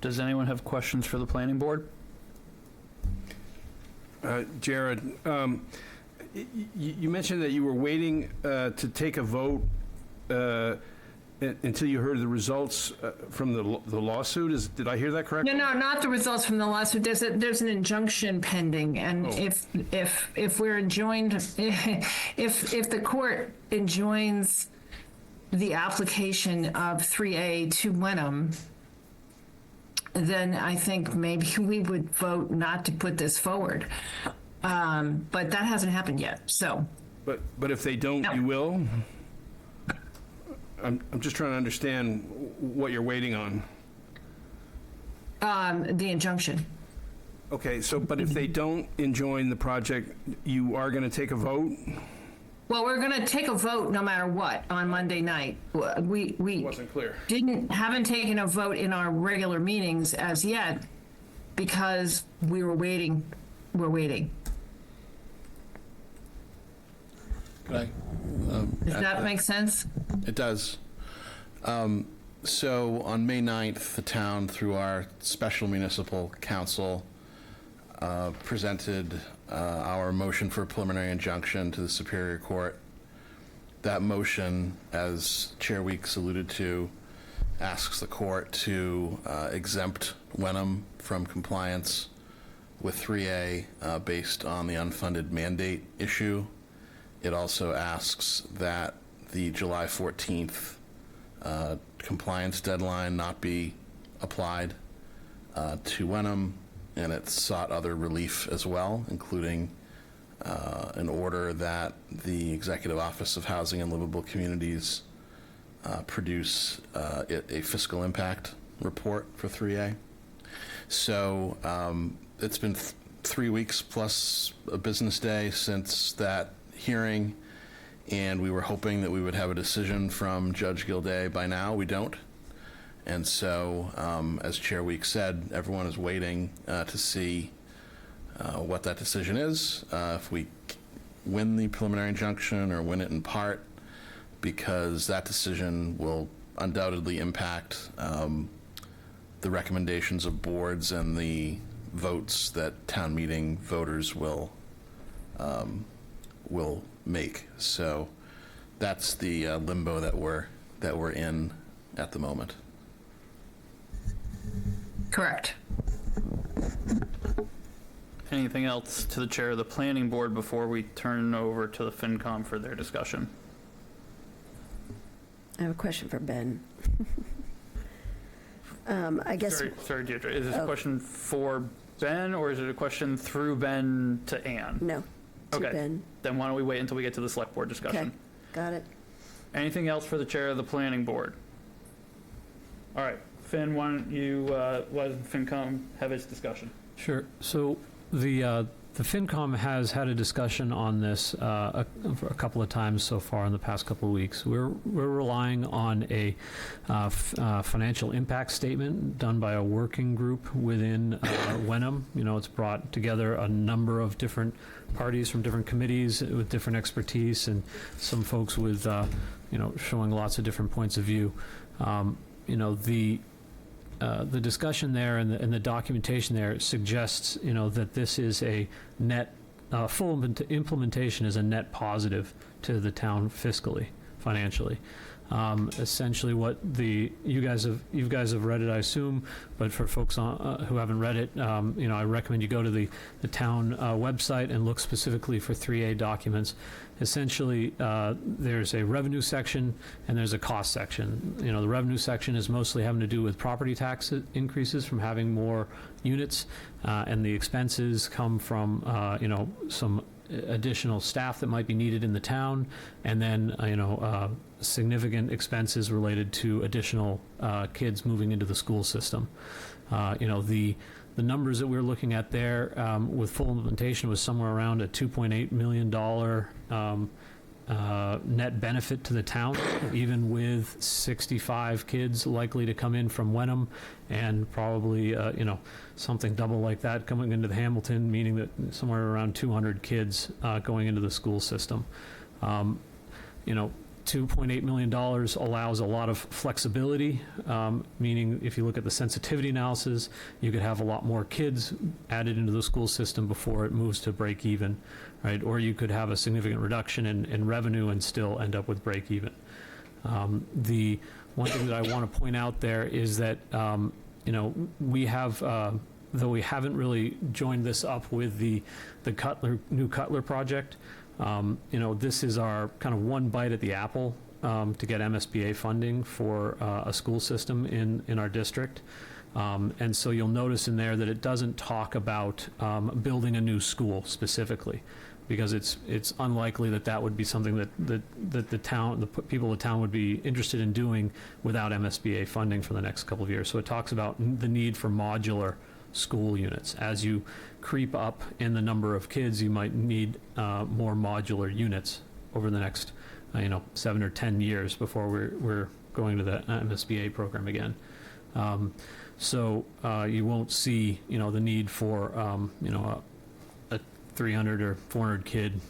Speaker 7: Does anyone have questions for the planning board?
Speaker 13: Jared, you mentioned that you were waiting to take a vote until you heard the results from the lawsuit. Did I hear that correctly?
Speaker 3: No, not the results from the lawsuit. There's an injunction pending, and if we're enjoined, if the court enjoins the application of 3A to Wenham, then I think maybe we would vote not to put this forward. But that hasn't happened yet. So.
Speaker 13: But if they don't, you will. I'm just trying to understand what you're waiting on.
Speaker 3: The injunction.
Speaker 13: Okay, but if they don't enjoin the project, you are going to take a vote?
Speaker 3: Well, we're going to take a vote no matter what on Monday night. We
Speaker 13: wasn't clear.
Speaker 3: Haven't taken a vote in our regular meetings as yet because we were waiting. We're waiting.
Speaker 1: Does
Speaker 3: that make sense?
Speaker 1: It does. So on May 9th, the town, through our special municipal council, presented our motion for a preliminary injunction to the Superior Court. That motion, as Chair Weeks alluded to, asks the court to exempt Wenham from compliance with 3A based on the unfunded mandate issue. It also asks that the July 14th compliance deadline not be applied to Wenham, and it sought other relief as well, including an order that the Executive Office of Housing and Livable Communities produce a fiscal impact report for 3A. So it's been 3 weeks plus a business day since that hearing, and we were hoping that we would have a decision from Judge Gilday by now. We don't. And so, as Chair Weeks said, everyone is waiting to see what that decision is, if we win the preliminary injunction or win it in part, because that decision will undoubtedly impact the recommendations of boards and the votes that town meeting voters will make. So that's the limbo that we're in at the moment.
Speaker 3: Correct.
Speaker 7: Anything else to the chair of the planning board before we turn over to the FinCom for their discussion?
Speaker 2: I have a question for Ben. I guess.
Speaker 7: Sorry, Deirdre. Is this a question for Ben, or is it a question through Ben to Ann?
Speaker 2: No. To Ben.
Speaker 7: Then why don't we wait until we get to the select board discussion?
Speaker 2: Okay. Got it.
Speaker 7: Anything else for the chair of the planning board? All right, Finn, why don't you let FinCom have its discussion?
Speaker 12: Sure. So the FinCom has had a discussion on this a couple of times so far in the past couple of weeks. We're relying on a financial impact statement done by a working group within Wenham. You know, it's brought together a number of different parties from different committees with different expertise, and some folks with showing lots of different points of view. The discussion there and the documentation there suggests, that this is a net, full implementation is a net positive to the town fiscally, financially. Essentially, what you guys have read it, I assume, but for folks who haven't read it, I recommend you go to the town website and look specifically for 3A documents. Essentially, there's a revenue section and there's a cost section. The revenue section is mostly having to do with property tax increases from having more units, and the expenses come from some additional staff that might be needed in the town, and then significant expenses related to additional kids moving into the school system. The numbers that we're looking at there with full implementation was somewhere around a $2.8 million net benefit to the town, even with 65 kids likely to come in from Wenham, and probably something double like that coming into the Hamilton, meaning that somewhere around 200 kids going into the school system. $2.8 million allows a lot of flexibility, meaning if you look at the sensitivity analysis, you could have a lot more kids added into the school system before it moves to break even, right? Or you could have a significant reduction in revenue and still end up with break even. The one thing that I want to point out there is that, we have, though we haven't really joined this up with the new Cutler project, this is our kind of one bite at the apple to get MSBA funding for a school system in our district. And so you'll notice in there that it doesn't talk about building a new school specifically, because it's unlikely that would be something that the people of the town would be interested in doing without MSBA funding for the next couple of years. So it talks about the need for modular school units. As you creep up in the number of kids, you might need more modular units over the next 7 or 10 years before we're going to the MSBA program again. So you won't see the need for a 300 or 400 kid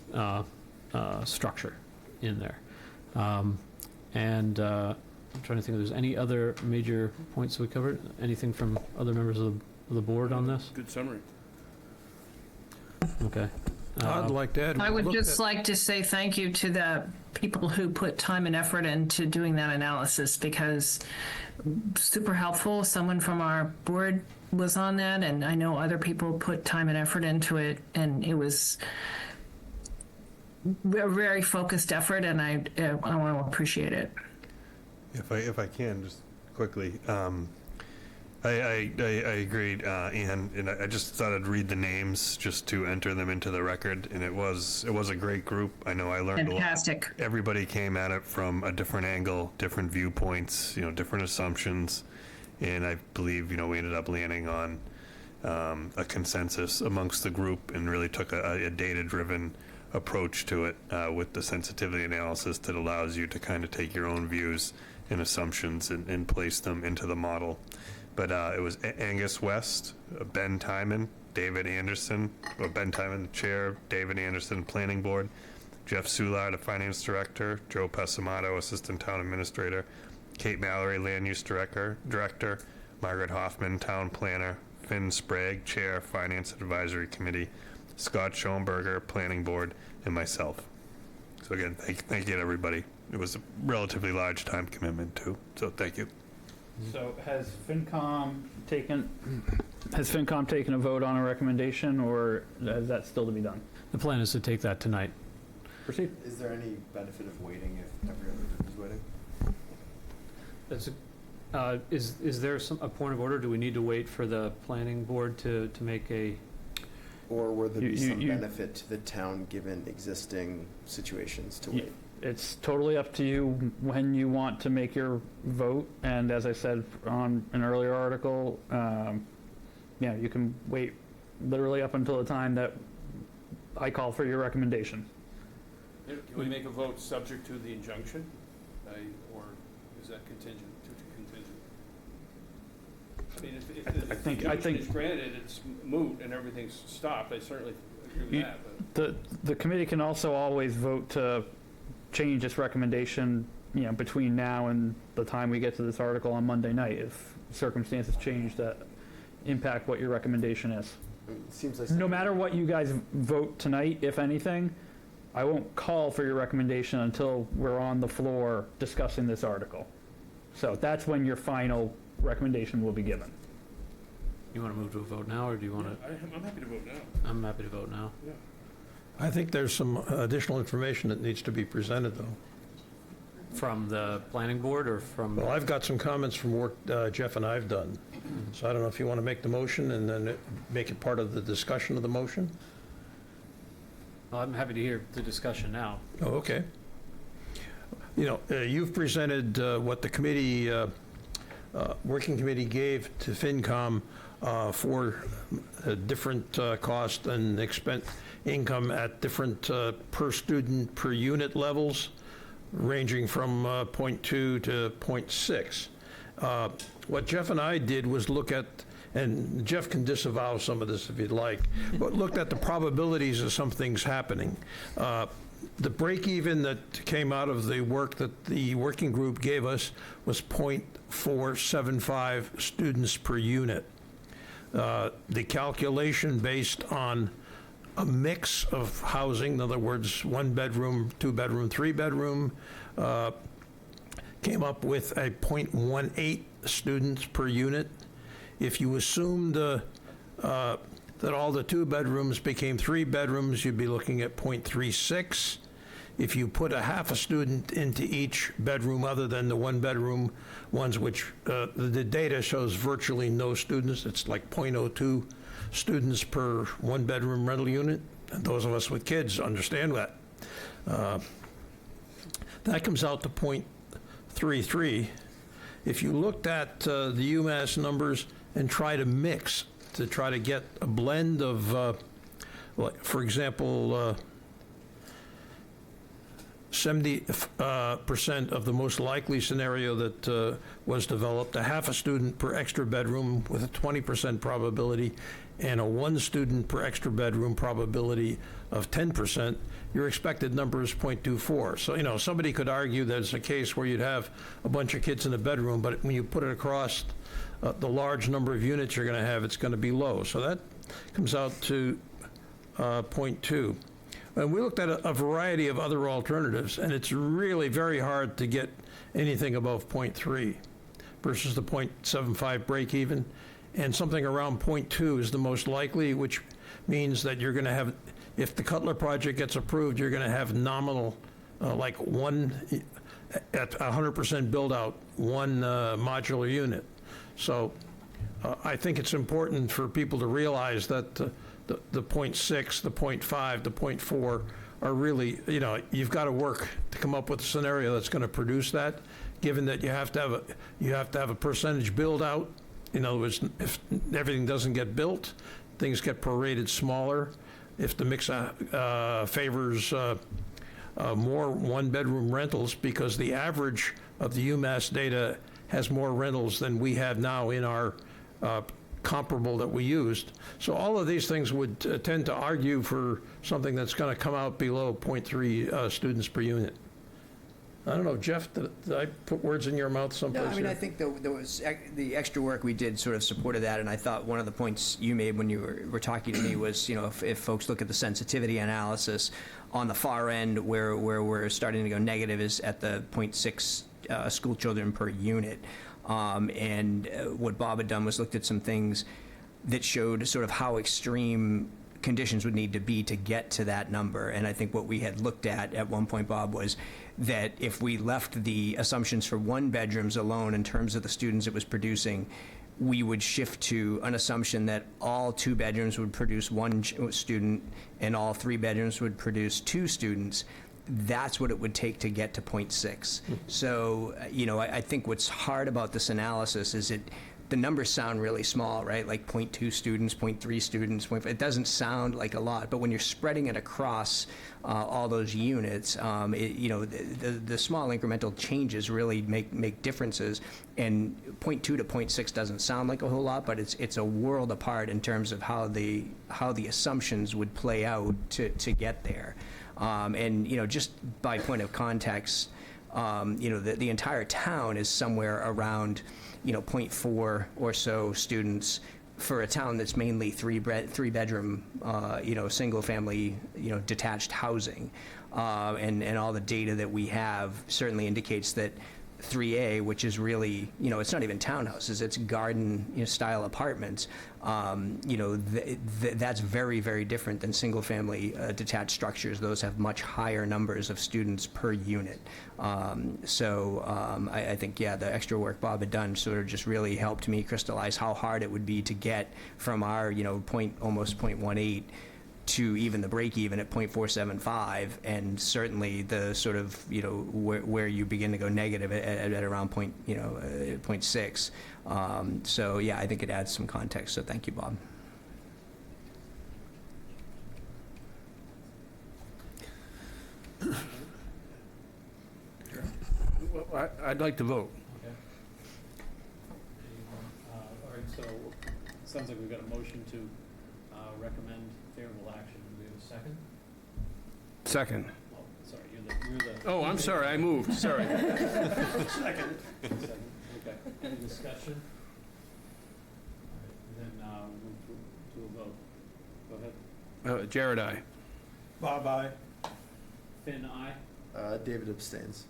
Speaker 12: structure in there. And I'm trying to think if there's any other major points we covered. Anything from other members of the board on this?
Speaker 13: Good summary.
Speaker 12: Okay.
Speaker 14: I'd like to add.
Speaker 3: I would just like to say thank you to the people who put time and effort into doing that analysis, because super helpful. Someone from our board was on that, and I know other people put time and effort into it, and it was a very focused effort, and I want to appreciate it.
Speaker 8: If I can, just quickly, I agreed, Ann, and I just thought I'd read the names just to enter them into the record, and it was a great group. I know I learned
Speaker 3: Fantastic.
Speaker 8: a lot. Everybody came at it from a different angle, different viewpoints, different assumptions, and I believe, we ended up landing on a consensus amongst the group, and really took a data-driven approach to it with the sensitivity analysis that allows you to kind of take your own views and assumptions and place them into the model. But it was Angus West, Ben Timon, David Anderson, Ben Timon, the chair, David Anderson, planning board, Jeff Soulard, the finance director, Joe Passamato, assistant town administrator, Kate Mallory, land use director, Margaret Hoffman, town planner, Finn Sprague, chair, finance advisory committee, Scott Schoenberger, planning board, and myself. So again, thank you to everybody. It was a relatively large time commitment too, so thank you.
Speaker 7: So has FinCom taken a vote on a recommendation, or is that still to be done?
Speaker 12: The plan is to take that tonight.
Speaker 7: Proceed.
Speaker 15: Is there any benefit of waiting if every other group is waiting?
Speaker 12: Is there a point of order? Do we need to wait for the planning board to make a?
Speaker 15: Or will there be some benefit to the town given existing situations to wait?
Speaker 7: It's totally up to you when you want to make your vote, and as I said on an earlier article, you can wait literally up until the time that I call for your recommendation.
Speaker 13: Can we make a vote subject to the injunction, or is that contingent? I mean, if the injunction is granted, it's moot and everything's stopped. I certainly agree with that. But
Speaker 7: The committee can also always vote to change its recommendation, between now and the time we get to this article on Monday night, if circumstances change that impact what your recommendation is.
Speaker 15: It seems like
Speaker 7: No matter what you guys vote tonight, if anything, I won't call for your recommendation until we're on the floor discussing this article. So that's when your final recommendation will be given.
Speaker 12: You want to move to a vote now, or do you want to?
Speaker 13: I'm happy to vote now.
Speaker 12: I'm happy to vote now.
Speaker 13: Yeah.
Speaker 14: I think there's some additional information that needs to be presented, though.
Speaker 12: From the planning board or from?
Speaker 14: Well, I've got some comments from work Jeff and I've done. So I don't know if you want to make the motion and then make it part of the discussion of the motion?
Speaker 12: Well, I'm happy to hear the discussion now.
Speaker 14: Oh, okay. You know, you've presented what the committee, working committee gave to FinCom for different cost and expense income at different per student per unit levels, ranging from 0.2 to 0.6. What Jeff and I did was look at, and Jeff can disavow some of this if you'd like, but looked at the probabilities of some things happening. The break-even that came out of the work that the working group gave us was 0.475 students per unit. The calculation based on a mix of housing, in other words, 1 bedroom, 2 bedroom, 3 bedroom, came up with a 0.18 students per unit. If you assumed that all the 2 bedrooms became 3 bedrooms, you'd be looking at 0.36. If you put a half a student into each bedroom other than the 1 bedroom ones, which the data shows virtually no students, it's like 0.02 students per 1 bedroom rental unit. And those of us with kids understand that. That comes out to 0.33. If you looked at the UMass numbers and try to mix to try to get a blend of, for example, 70% of the most likely scenario that was developed, a half a student per extra bedroom with a 20% probability and a 1 student per extra bedroom probability of 10%, your expected number is 0.24. So, you know, somebody could argue that it's a case where you'd have a bunch of kids in a bedroom, but when you put it across the large number of units you're going to have, it's going to be low. So that comes out to 0.2. And we looked at a variety of other alternatives, and it's really very hard to get anything above 0.3 versus the 0.75 break even. And something around 0.2 is the most likely, which means that you're going to have, if the Cutler project gets approved, you're going to have nominal, like 1, at 100% build out, 1 modular unit. So I think it's important for people to realize that the 0.6, the 0.5, the 0.4 are really, you know, you've got to work to come up with a scenario that's going to produce that, given that you have to have a percentage build out. In other words, if everything doesn't get built, things get prorated smaller. If the mix favors more 1-bedroom rentals, because the average of the UMass data has more rentals than we have now in our comparable that we used. So all of these things would tend to argue for something that's going to come out below 0.3 students per unit. I don't know, Jeff, did I put words in your mouth someplace?
Speaker 9: No, I mean,
Speaker 14: here?
Speaker 9: I think there was the extra work we did sort of supported that, and I thought one of the points you made when you were talking to me was, you know, if folks look at the sensitivity analysis on the far end where we're starting to go negative is at the 0.6 school children per unit. And what Bob had done was looked at some things that showed sort of how extreme conditions would need to be to get to that number. And I think what we had looked at one point, Bob, was that if we left the assumptions for 1 bedrooms alone in terms of the students it was producing, we would shift to an assumption that all 2 bedrooms would produce 1 student and all 3 bedrooms would produce 2 students. That's what it would take to get to 0.6. So, you know, I think what's hard about this analysis is the numbers sound really small, right? Like 0.2 students, 0.3 students. It doesn't sound like a lot, but when you're spreading it across all those units, you know, the small incremental changes really make differences. And 0.2 to 0.6 doesn't sound like a whole lot, but it's a world apart in terms of how the assumptions would play out to get there. And, you know, just by point of context, you know, the entire town is somewhere around, you know, 0.4 or so students for a town that's mainly three-bedroom, single-family, detached housing. And all the data that we have certainly indicates that 3A, which is really, it's not even townhouses, it's garden style apartments, that's very, very different than single-family detached structures. Those have much higher numbers of students per unit. I think, the extra work Bob had done sort of just really helped me crystallize how hard it would be to get from our, almost 0.18 to even the break even at 0.475, and certainly the sort of, where you begin to go negative at around 0.6. I think it adds some context, so thank you, Bob.
Speaker 13: Well, I'd like to vote.
Speaker 5: Okay. All right, so sounds like we've got a motion to recommend favorable action. Do we have a second?
Speaker 13: Second.
Speaker 5: Oh, sorry, you're the.
Speaker 13: Oh, I'm sorry, I moved, sorry.
Speaker 5: Second. Okay. Any discussion? All right, then we'll move to a vote. Go ahead.
Speaker 13: Jared, aye.
Speaker 6: Bob, aye.
Speaker 5: Finn, aye.
Speaker 15: David abstains.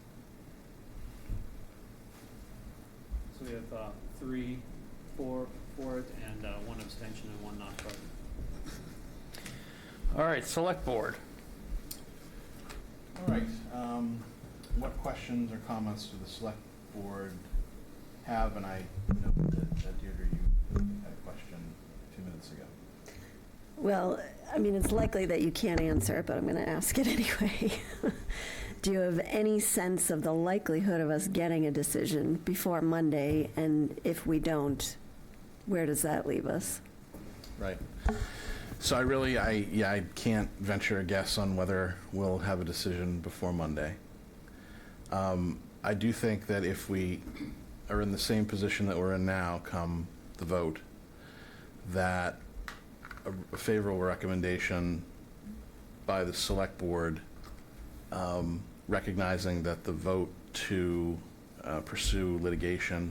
Speaker 5: So we have 3, 4 for it, and 1 abstention and 1 not present.
Speaker 7: All right, select board.
Speaker 1: All right. What questions or comments do the select board have? And I know that Deirdre, you had a question a few minutes ago.
Speaker 2: Well, I mean, it's likely that you can't answer it, but I'm going to ask it anyway. Do you have any sense of the likelihood of us getting a decision before Monday? And if we don't, where does that leave us?
Speaker 1: Right. So I can't venture a guess on whether we'll have a decision before Monday. I do think that if we are in the same position that we're in now come the vote, that a favorable recommendation by the select board, recognizing that the vote to pursue litigation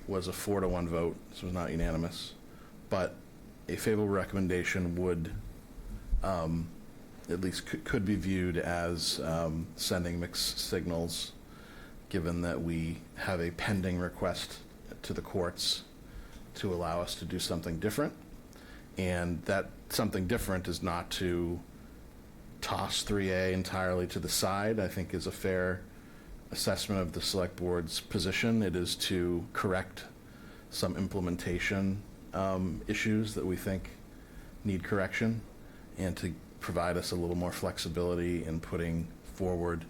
Speaker 1: was a 4-1 vote, so it was not unanimous, but a favorable recommendation would at least could be viewed as sending mixed signals, given that we have a pending request to the courts to allow us to do something different. And that something different is not to toss 3A entirely to the side, I think is a fair assessment of the select board's position. It is to correct some implementation issues that we think need correction, and to provide us a little more flexibility in putting forward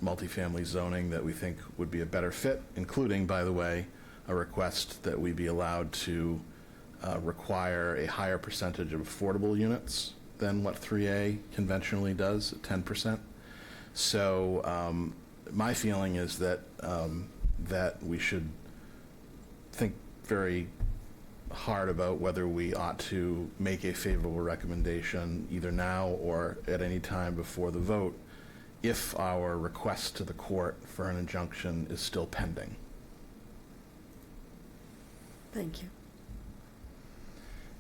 Speaker 1: multifamily zoning that we think would be a better fit, including, by the way, a request that we be allowed to require a higher percentage of affordable units than what 3A conventionally does, at 10%. So my feeling is that that we should think very hard about whether we ought to make a favorable recommendation either now or at any time before the vote if our request to the court for an injunction is still pending.
Speaker 2: Thank you.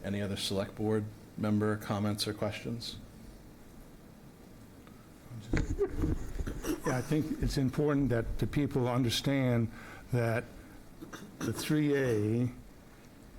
Speaker 1: Any other select board member comments or questions?
Speaker 16: Yeah, I think it's important that the people understand that the 3A,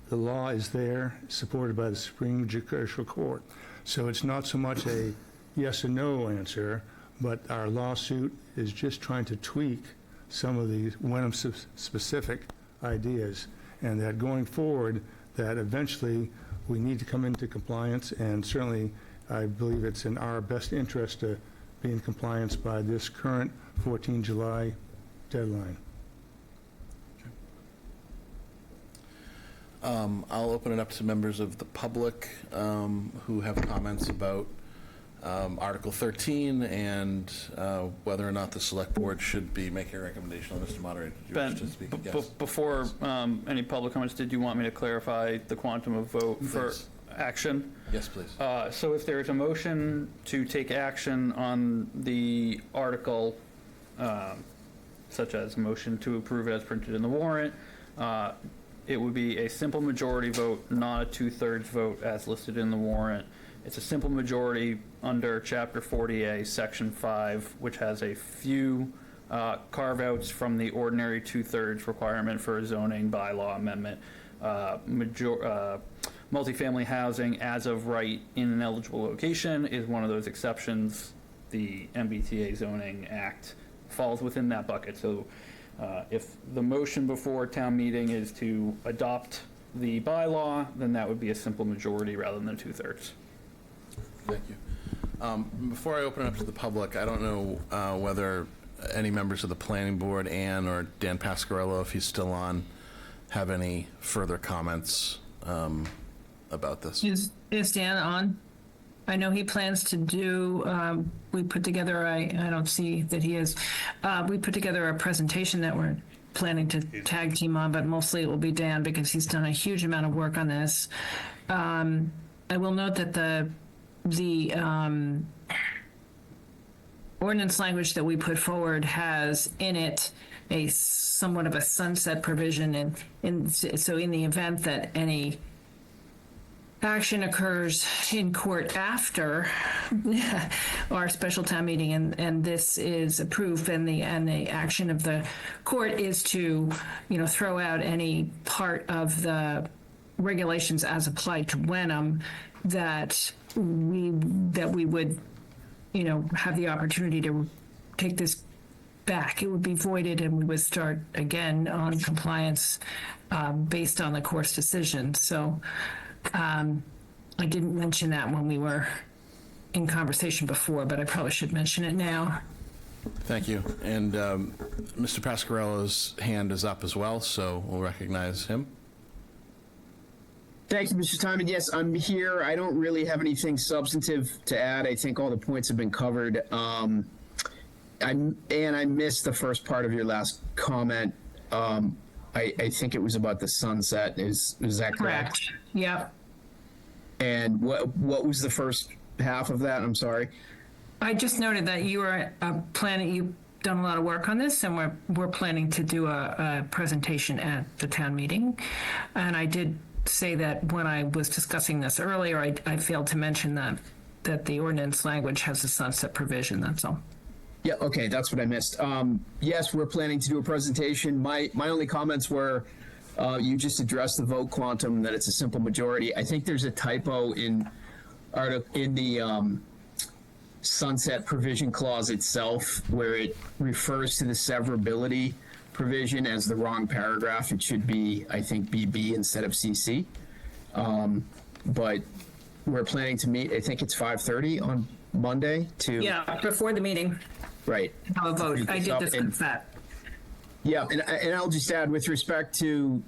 Speaker 16: the law is there, supported by the Supreme Judicial Court. So it's not so much a yes or no answer, but our lawsuit is just trying to tweak some of the Wenham specific ideas, and that going forward, that eventually we need to come into compliance, and certainly I believe it's in our best interest to be in compliance by this current 14 July deadline.
Speaker 1: I'll open it up to members of the public who have comments about Article 13 and whether or not the select board should be making a recommendation. Mr. Moderator, did you wish to speak? Yes.
Speaker 7: Before any public comments, did you want me to clarify the quantum of vote for action?
Speaker 1: Yes, please.
Speaker 7: So if there is a motion to take action on the article, such as a motion to approve as printed in the warrant, it would be a simple majority vote, not a 2/3 vote as listed in the warrant. It's a simple majority under Chapter 40A, Section 5, which has a few carve-outs from the ordinary 2/3 requirement for a zoning bylaw amendment. Multifamily housing as of right in an eligible location is one of those exceptions. The MBTA zoning act falls within that bucket. So if the motion before town meeting is to adopt the bylaw, then that would be a simple majority rather than 2/3.
Speaker 1: Thank you. Before I open it up to the public, I don't know whether any members of the planning board, Ann or Dan Pasquarello, if he's still on, have any further comments about this.
Speaker 3: Is Dan on? I know he plans to do, we put together, I don't see that he is, we put together a presentation that we're planning to tag team on, but mostly it will be Dan because he's done a huge amount of work on this. I will note that the ordinance language that we put forward has in it a somewhat of a sunset provision, so in the event that any action occurs in court after our special town meeting and this is approved and the action of the court is to throw out any part of the regulations as applied to Wenham, that we would have the opportunity to take this back. It would be voided and we would start again on compliance based on the court's decision. So I didn't mention that when we were in conversation before, but I probably should mention it now.
Speaker 1: Thank you. And Mr. Pasquarello's hand is up as well, so we'll recognize him.
Speaker 18: Thank you, Mr. Timon. Yes, I'm here. I don't really have anything substantive to add. I think all the points have been covered. I missed the first part of your last comment. I think it was about the sunset. Is that correct?
Speaker 3: Yep.
Speaker 18: And what was the first half of that? I'm sorry.
Speaker 3: I just noted that you are planning. You've done a lot of work on this, and we're planning to do a presentation at the town meeting. And I did say that when I was discussing this earlier, I failed to mention that the ordinance language has a sunset provision. That's all.
Speaker 18: Yeah, okay, that's what I missed. Yes, we're planning to do a presentation. My only comments were, you just addressed the vote quantum, that it's a simple majority. I think there's a typo in the sunset provision clause itself, where it refers to the severability provision as the wrong paragraph. It should be, I think, BB instead of CC. But we're planning to meet, I think it's 5:30 on Monday to...
Speaker 3: Yeah, before the meeting.
Speaker 18: Right.
Speaker 3: Have a vote. I did discuss that.
Speaker 18: Yeah, and I'll just add with respect to,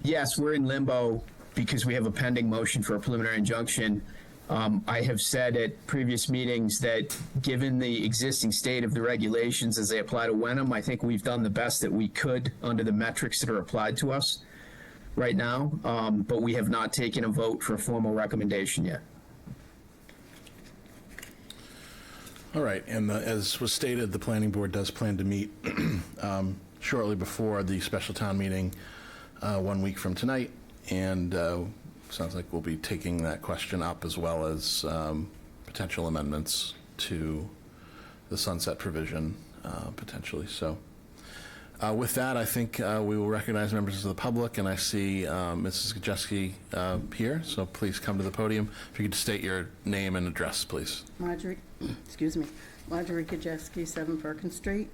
Speaker 18: yes, we're in limbo because we have a pending motion for a preliminary injunction. I have said at previous meetings that given the existing state of the regulations as they apply to Wenham, I think we've done the best that we could under the metrics that are applied to us right now, but we have not taken a vote for a formal recommendation yet.
Speaker 1: All right, and as was stated, the planning board does plan to meet shortly before the special town meeting 1 week from tonight, and sounds like we'll be taking that question up as well as potential amendments to the sunset provision potentially. So with that, I think we will recognize members of the public, and I see Mrs. Gajewski here, so please come to the podium. If you could state your name and address, please.
Speaker 19: Marjorie Gajewski, 7 Perkins Street.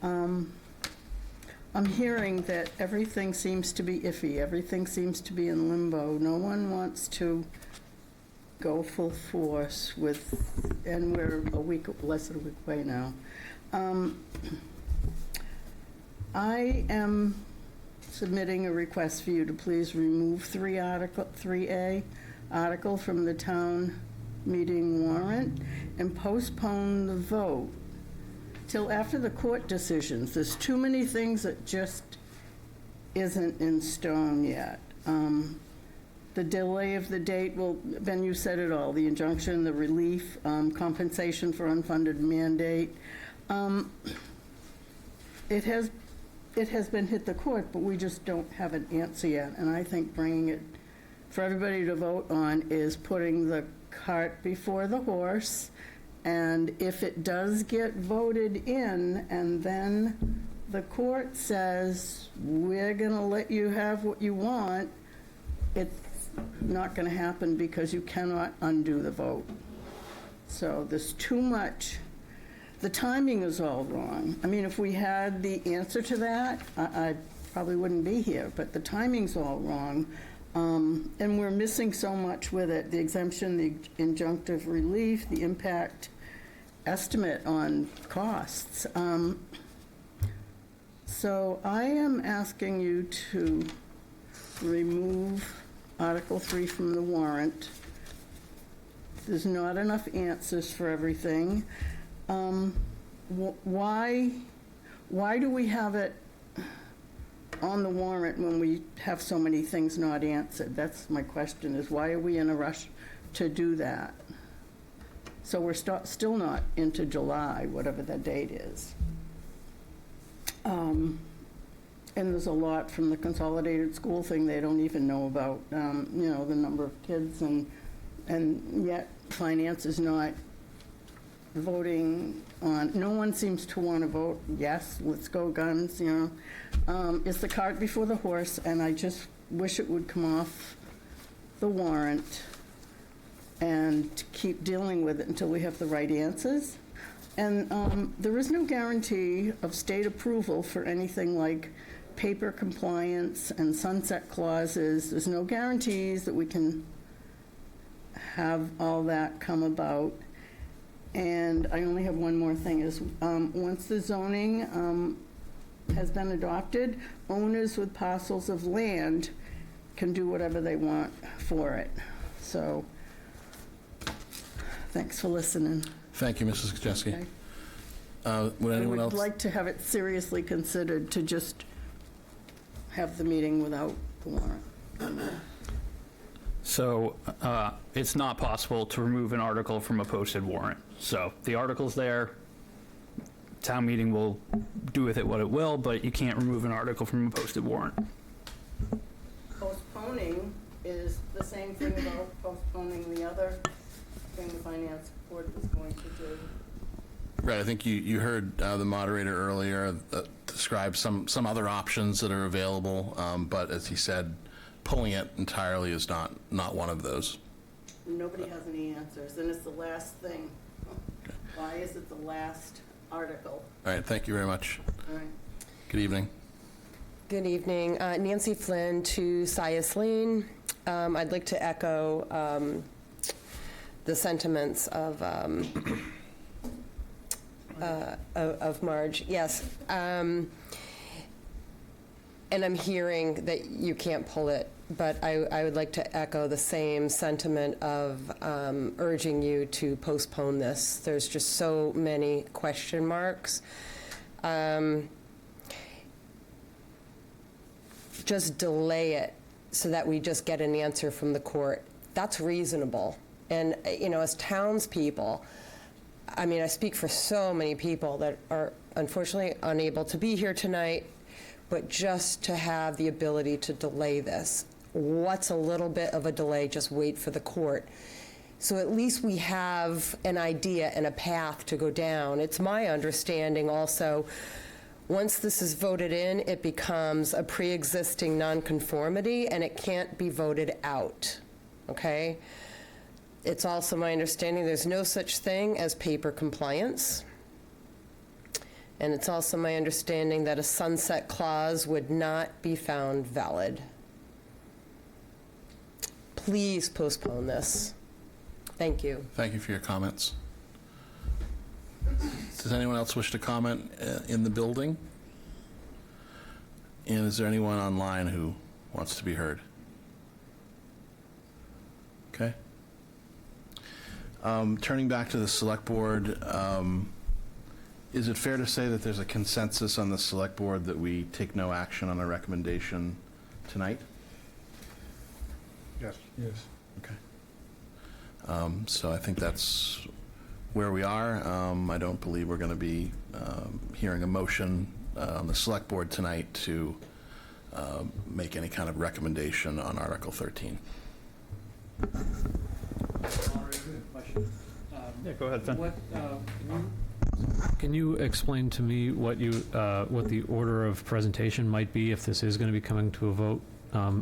Speaker 19: I'm hearing that everything seems to be iffy. Everything seems to be in limbo. No one wants to go full force with, and we're less than a week away now. I am submitting a request for you to please remove 3A article from the town meeting warrant and postpone the vote till after the court decisions. There's too many things that just isn't in stone yet. The delay of the date, well, Ben, you said it all, the injunction, the relief, compensation for unfunded mandate. It has it has been hit the court, but we just don't have an answer yet. And I think bringing it for everybody to vote on is putting the cart before the horse. And if it does get voted in, and then the court says, we're going to let you have what you want, it's not going to happen because you cannot undo the vote. So there's too much. The timing is all wrong. I mean, if we had the answer to that, I probably wouldn't be here, but the timing's all wrong. And we're missing so much with it, the exemption, the injunctive relief, the impact estimate on costs. So I am asking you to remove Article 3 from the warrant. There's not enough answers for everything. Why do we have it on the warrant when we have so many things not answered? That's my question, is why are we in a rush to do that? So we're still not into July, whatever that date is. And there's a lot from the consolidated school thing they don't even know about, you know, the number of kids, and yet finance is not voting on, no one seems to want to vote, yes, let's go guns, you know. It's the cart before the horse, and I just wish it would come off the warrant and keep dealing with it until we have the right answers. And there is no guarantee of state approval for anything like paper compliance and sunset clauses. There's no guarantees that we can have all that come about. And I only have one more thing, is once the zoning has been adopted, owners with parcels of land can do whatever they want for it. So, thanks for listening.
Speaker 1: Thank you, Mrs. Kachesky.
Speaker 19: Okay.
Speaker 1: Would anyone else?
Speaker 19: I would like to have it seriously considered to just have the meeting without the warrant.
Speaker 7: So it's not possible to remove an article from a posted warrant. So the article's there. Town meeting will do with it what it will, but you can't remove an article from a posted warrant.
Speaker 19: Postponing is the same thing about postponing the other thing the finance board was going to do.
Speaker 1: Right, I think you heard the moderator earlier describe some other options that are available, but as he said, pulling it entirely is not one of those.
Speaker 19: Nobody has any answers, and it's the last thing.
Speaker 1: Okay.
Speaker 19: Why is it the last article?
Speaker 1: All right, thank you very much.
Speaker 19: All right.
Speaker 1: Good evening.
Speaker 20: Good evening. Nancy Flynn to Sias Lane. I'd like to echo the sentiments of Marge. Yes. And I'm hearing that you can't pull it, but I would like to echo the same sentiment of urging you to postpone this. There's just so many question marks. Just delay it so that we just get an answer from the court. That's reasonable. And, you know, as townspeople, I mean, I speak for so many people that are unfortunately unable to be here tonight, but just to have the ability to delay this. What's a little bit of a delay? Just wait for the court. So at least we have an idea and a path to go down. It's my understanding also, once this is voted in, it becomes a pre-existing nonconformity and it can't be voted out, okay? It's also my understanding there's no such thing as paper compliance. And it's also my understanding that a sunset clause would not be found valid. Please postpone this. Thank you.
Speaker 1: Thank you for your comments. Does anyone else wish to comment in the building? And is there anyone online who wants to be heard? Okay. Turning back to the select board, is it fair to say that there's a consensus on the select board that we take no action on a recommendation tonight?
Speaker 16: Yes.
Speaker 1: Yes. Okay. So I think that's where we are. I don't believe we're going to be hearing a motion on the select board tonight to make any kind of recommendation on Article 13.
Speaker 7: Yeah, go ahead, Finn.
Speaker 12: Can you explain to me what the order of presentation might be if this is going to be coming to a vote?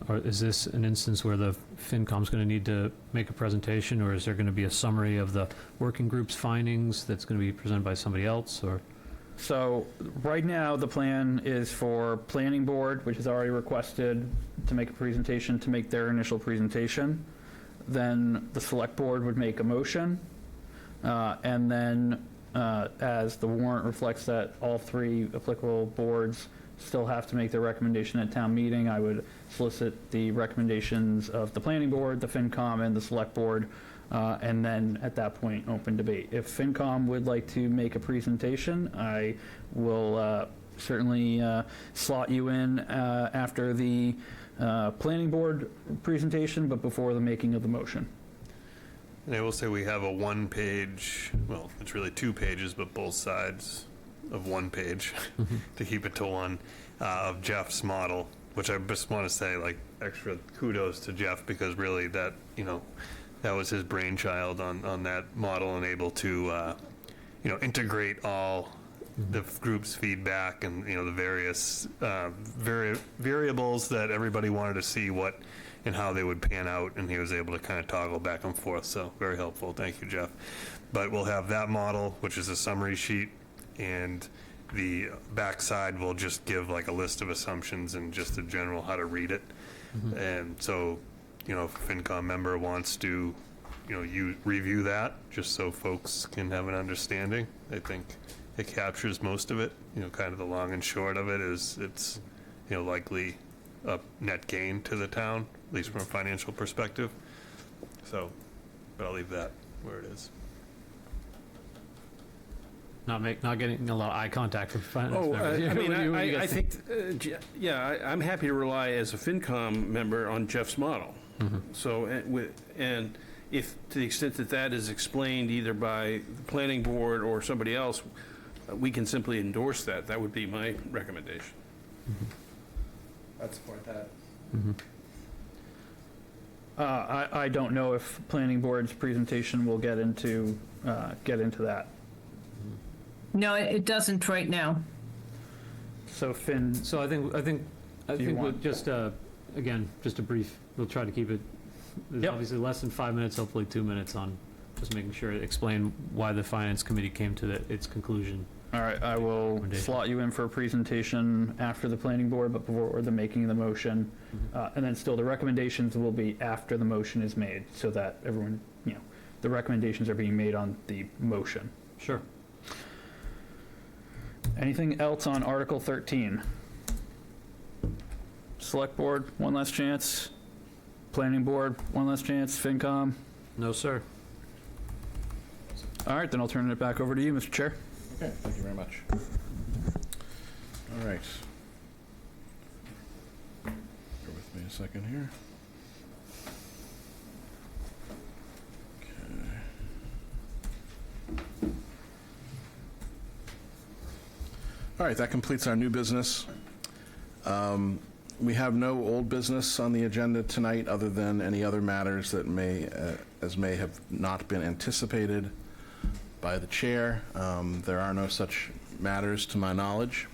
Speaker 12: Or is this an instance where the FinCom's going to need to make a presentation, or is there going to be a summary of the working group's findings that's going to be presented by somebody else, or?
Speaker 7: So right now, the plan is for planning board, which has already requested to make a presentation, to make their initial presentation. Then the select board would make a motion. And then, as the warrant reflects that all three applicable boards still have to make their recommendation at town meeting, I would solicit the recommendations of the planning board, the FinCom, and the select board, and then at that point, open debate. If FinCom would like to make a presentation, I will certainly slot you in after the planning board presentation, but before the making of the motion.
Speaker 8: And I will say we have a one-page, well, it's really 2 pages, but both sides of 1 page to keep it to one, of Jeff's model, which I just want to say, like, extra kudos to Jeff, because really that, that was his brainchild on that model, and able to, integrate all the group's feedback and, the various variables that everybody wanted to see what and how they would pan out, and he was able to kind of toggle back and forth, so very helpful. Thank you, Jeff. But we'll have that model, which is a summary sheet, and the backside will just give like a list of assumptions and just a general how to read it. And so, if a FinCom member wants to, you review that just so folks can have an understanding. I think it captures most of it. Kind of the long and short of it is it's, likely a net gain to the town, at least from a financial perspective. So, but I'll leave that where it is.
Speaker 12: Not getting a lot of eye contact from finance
Speaker 13: Oh,
Speaker 12: members.
Speaker 13: I mean,
Speaker 12: What do you
Speaker 13: I
Speaker 12: guys
Speaker 13: think, I'm happy to rely as a FinCom member on Jeff's model. So, and if, to the extent that that is explained either by the planning board or somebody else, we can simply endorse that. That would be my recommendation.
Speaker 15: I'd support that.
Speaker 7: I don't know if planning board's presentation will get into that.
Speaker 3: No, it doesn't right now.
Speaker 7: So Finn,
Speaker 12: So I think we'll
Speaker 7: want-
Speaker 12: just, again, just a brief, we'll try to keep it,
Speaker 7: Yep.
Speaker 12: obviously less than 5 minutes, hopefully 2 minutes on just making sure, explain why the finance committee came to its conclusion.
Speaker 7: all right, I will
Speaker 12: Recommendation.
Speaker 7: slot you in for a presentation after the planning board, but before the making of the motion. And then still, the recommendations will be after the motion is made, so that everyone, the recommendations are being made on the motion.
Speaker 12: Sure.
Speaker 7: Anything else on Article 13? Select board, one last chance. Planning board, one last chance. FinCom?
Speaker 12: No, sir.
Speaker 7: All right, then I'll turn it back over to you, Mr. Chair.
Speaker 1: Okay, thank you very much. All right. Bear with me a second here. Okay. All right, that completes our new business. We have no old business on the agenda tonight, other than any other matters that may have not been anticipated by the chair. There are no such matters to my knowledge.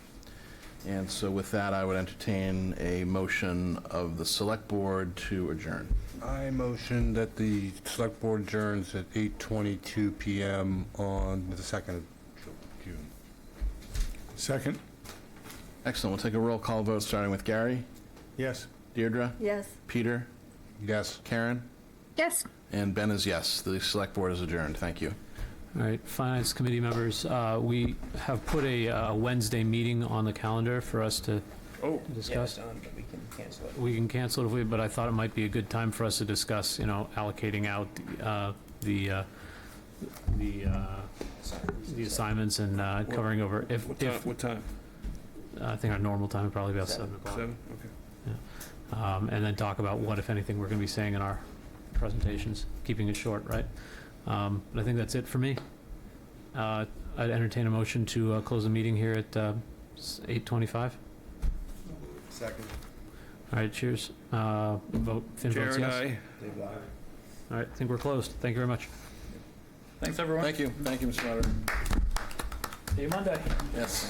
Speaker 1: And so with that, I would entertain a motion of the select board to adjourn.
Speaker 6: I motion that the select board adjourns at 8:22 PM on the 2nd of June.
Speaker 16: Second?
Speaker 1: Excellent. We'll take a roll call vote, starting with Gary,
Speaker 16: Yes.
Speaker 1: Deirdre,
Speaker 2: Yes.
Speaker 1: Peter,
Speaker 6: Yes.
Speaker 1: Karen,
Speaker 11: Yes.
Speaker 1: and Ben is yes. The select board is adjourned. Thank you.
Speaker 12: All right, Finance Committee members, we have put a Wednesday meeting on the calendar for us to discuss.
Speaker 9: but we can cancel it.
Speaker 12: We can cancel it, but I thought it might be a good time for us to discuss, allocating out the assignments and covering over.
Speaker 13: What time?
Speaker 12: I think our normal time would probably be about 7 o'clock.
Speaker 13: 7? Okay.
Speaker 12: And then talk about what, if anything, we're going to be saying in our presentations, keeping it short, right? But I think that's it for me. I'd entertain a motion to close the meeting here at It's 8:25.
Speaker 15: Second.
Speaker 12: All right, cheers. Vote, Finn votes
Speaker 13: Jared,
Speaker 12: yes.
Speaker 13: aye.
Speaker 12: All right, I think we're closed. Thank you very much.
Speaker 7: Thanks, everyone.
Speaker 1: Thank you, Mr. Moderator.
Speaker 7: See you Monday.
Speaker 1: Yes.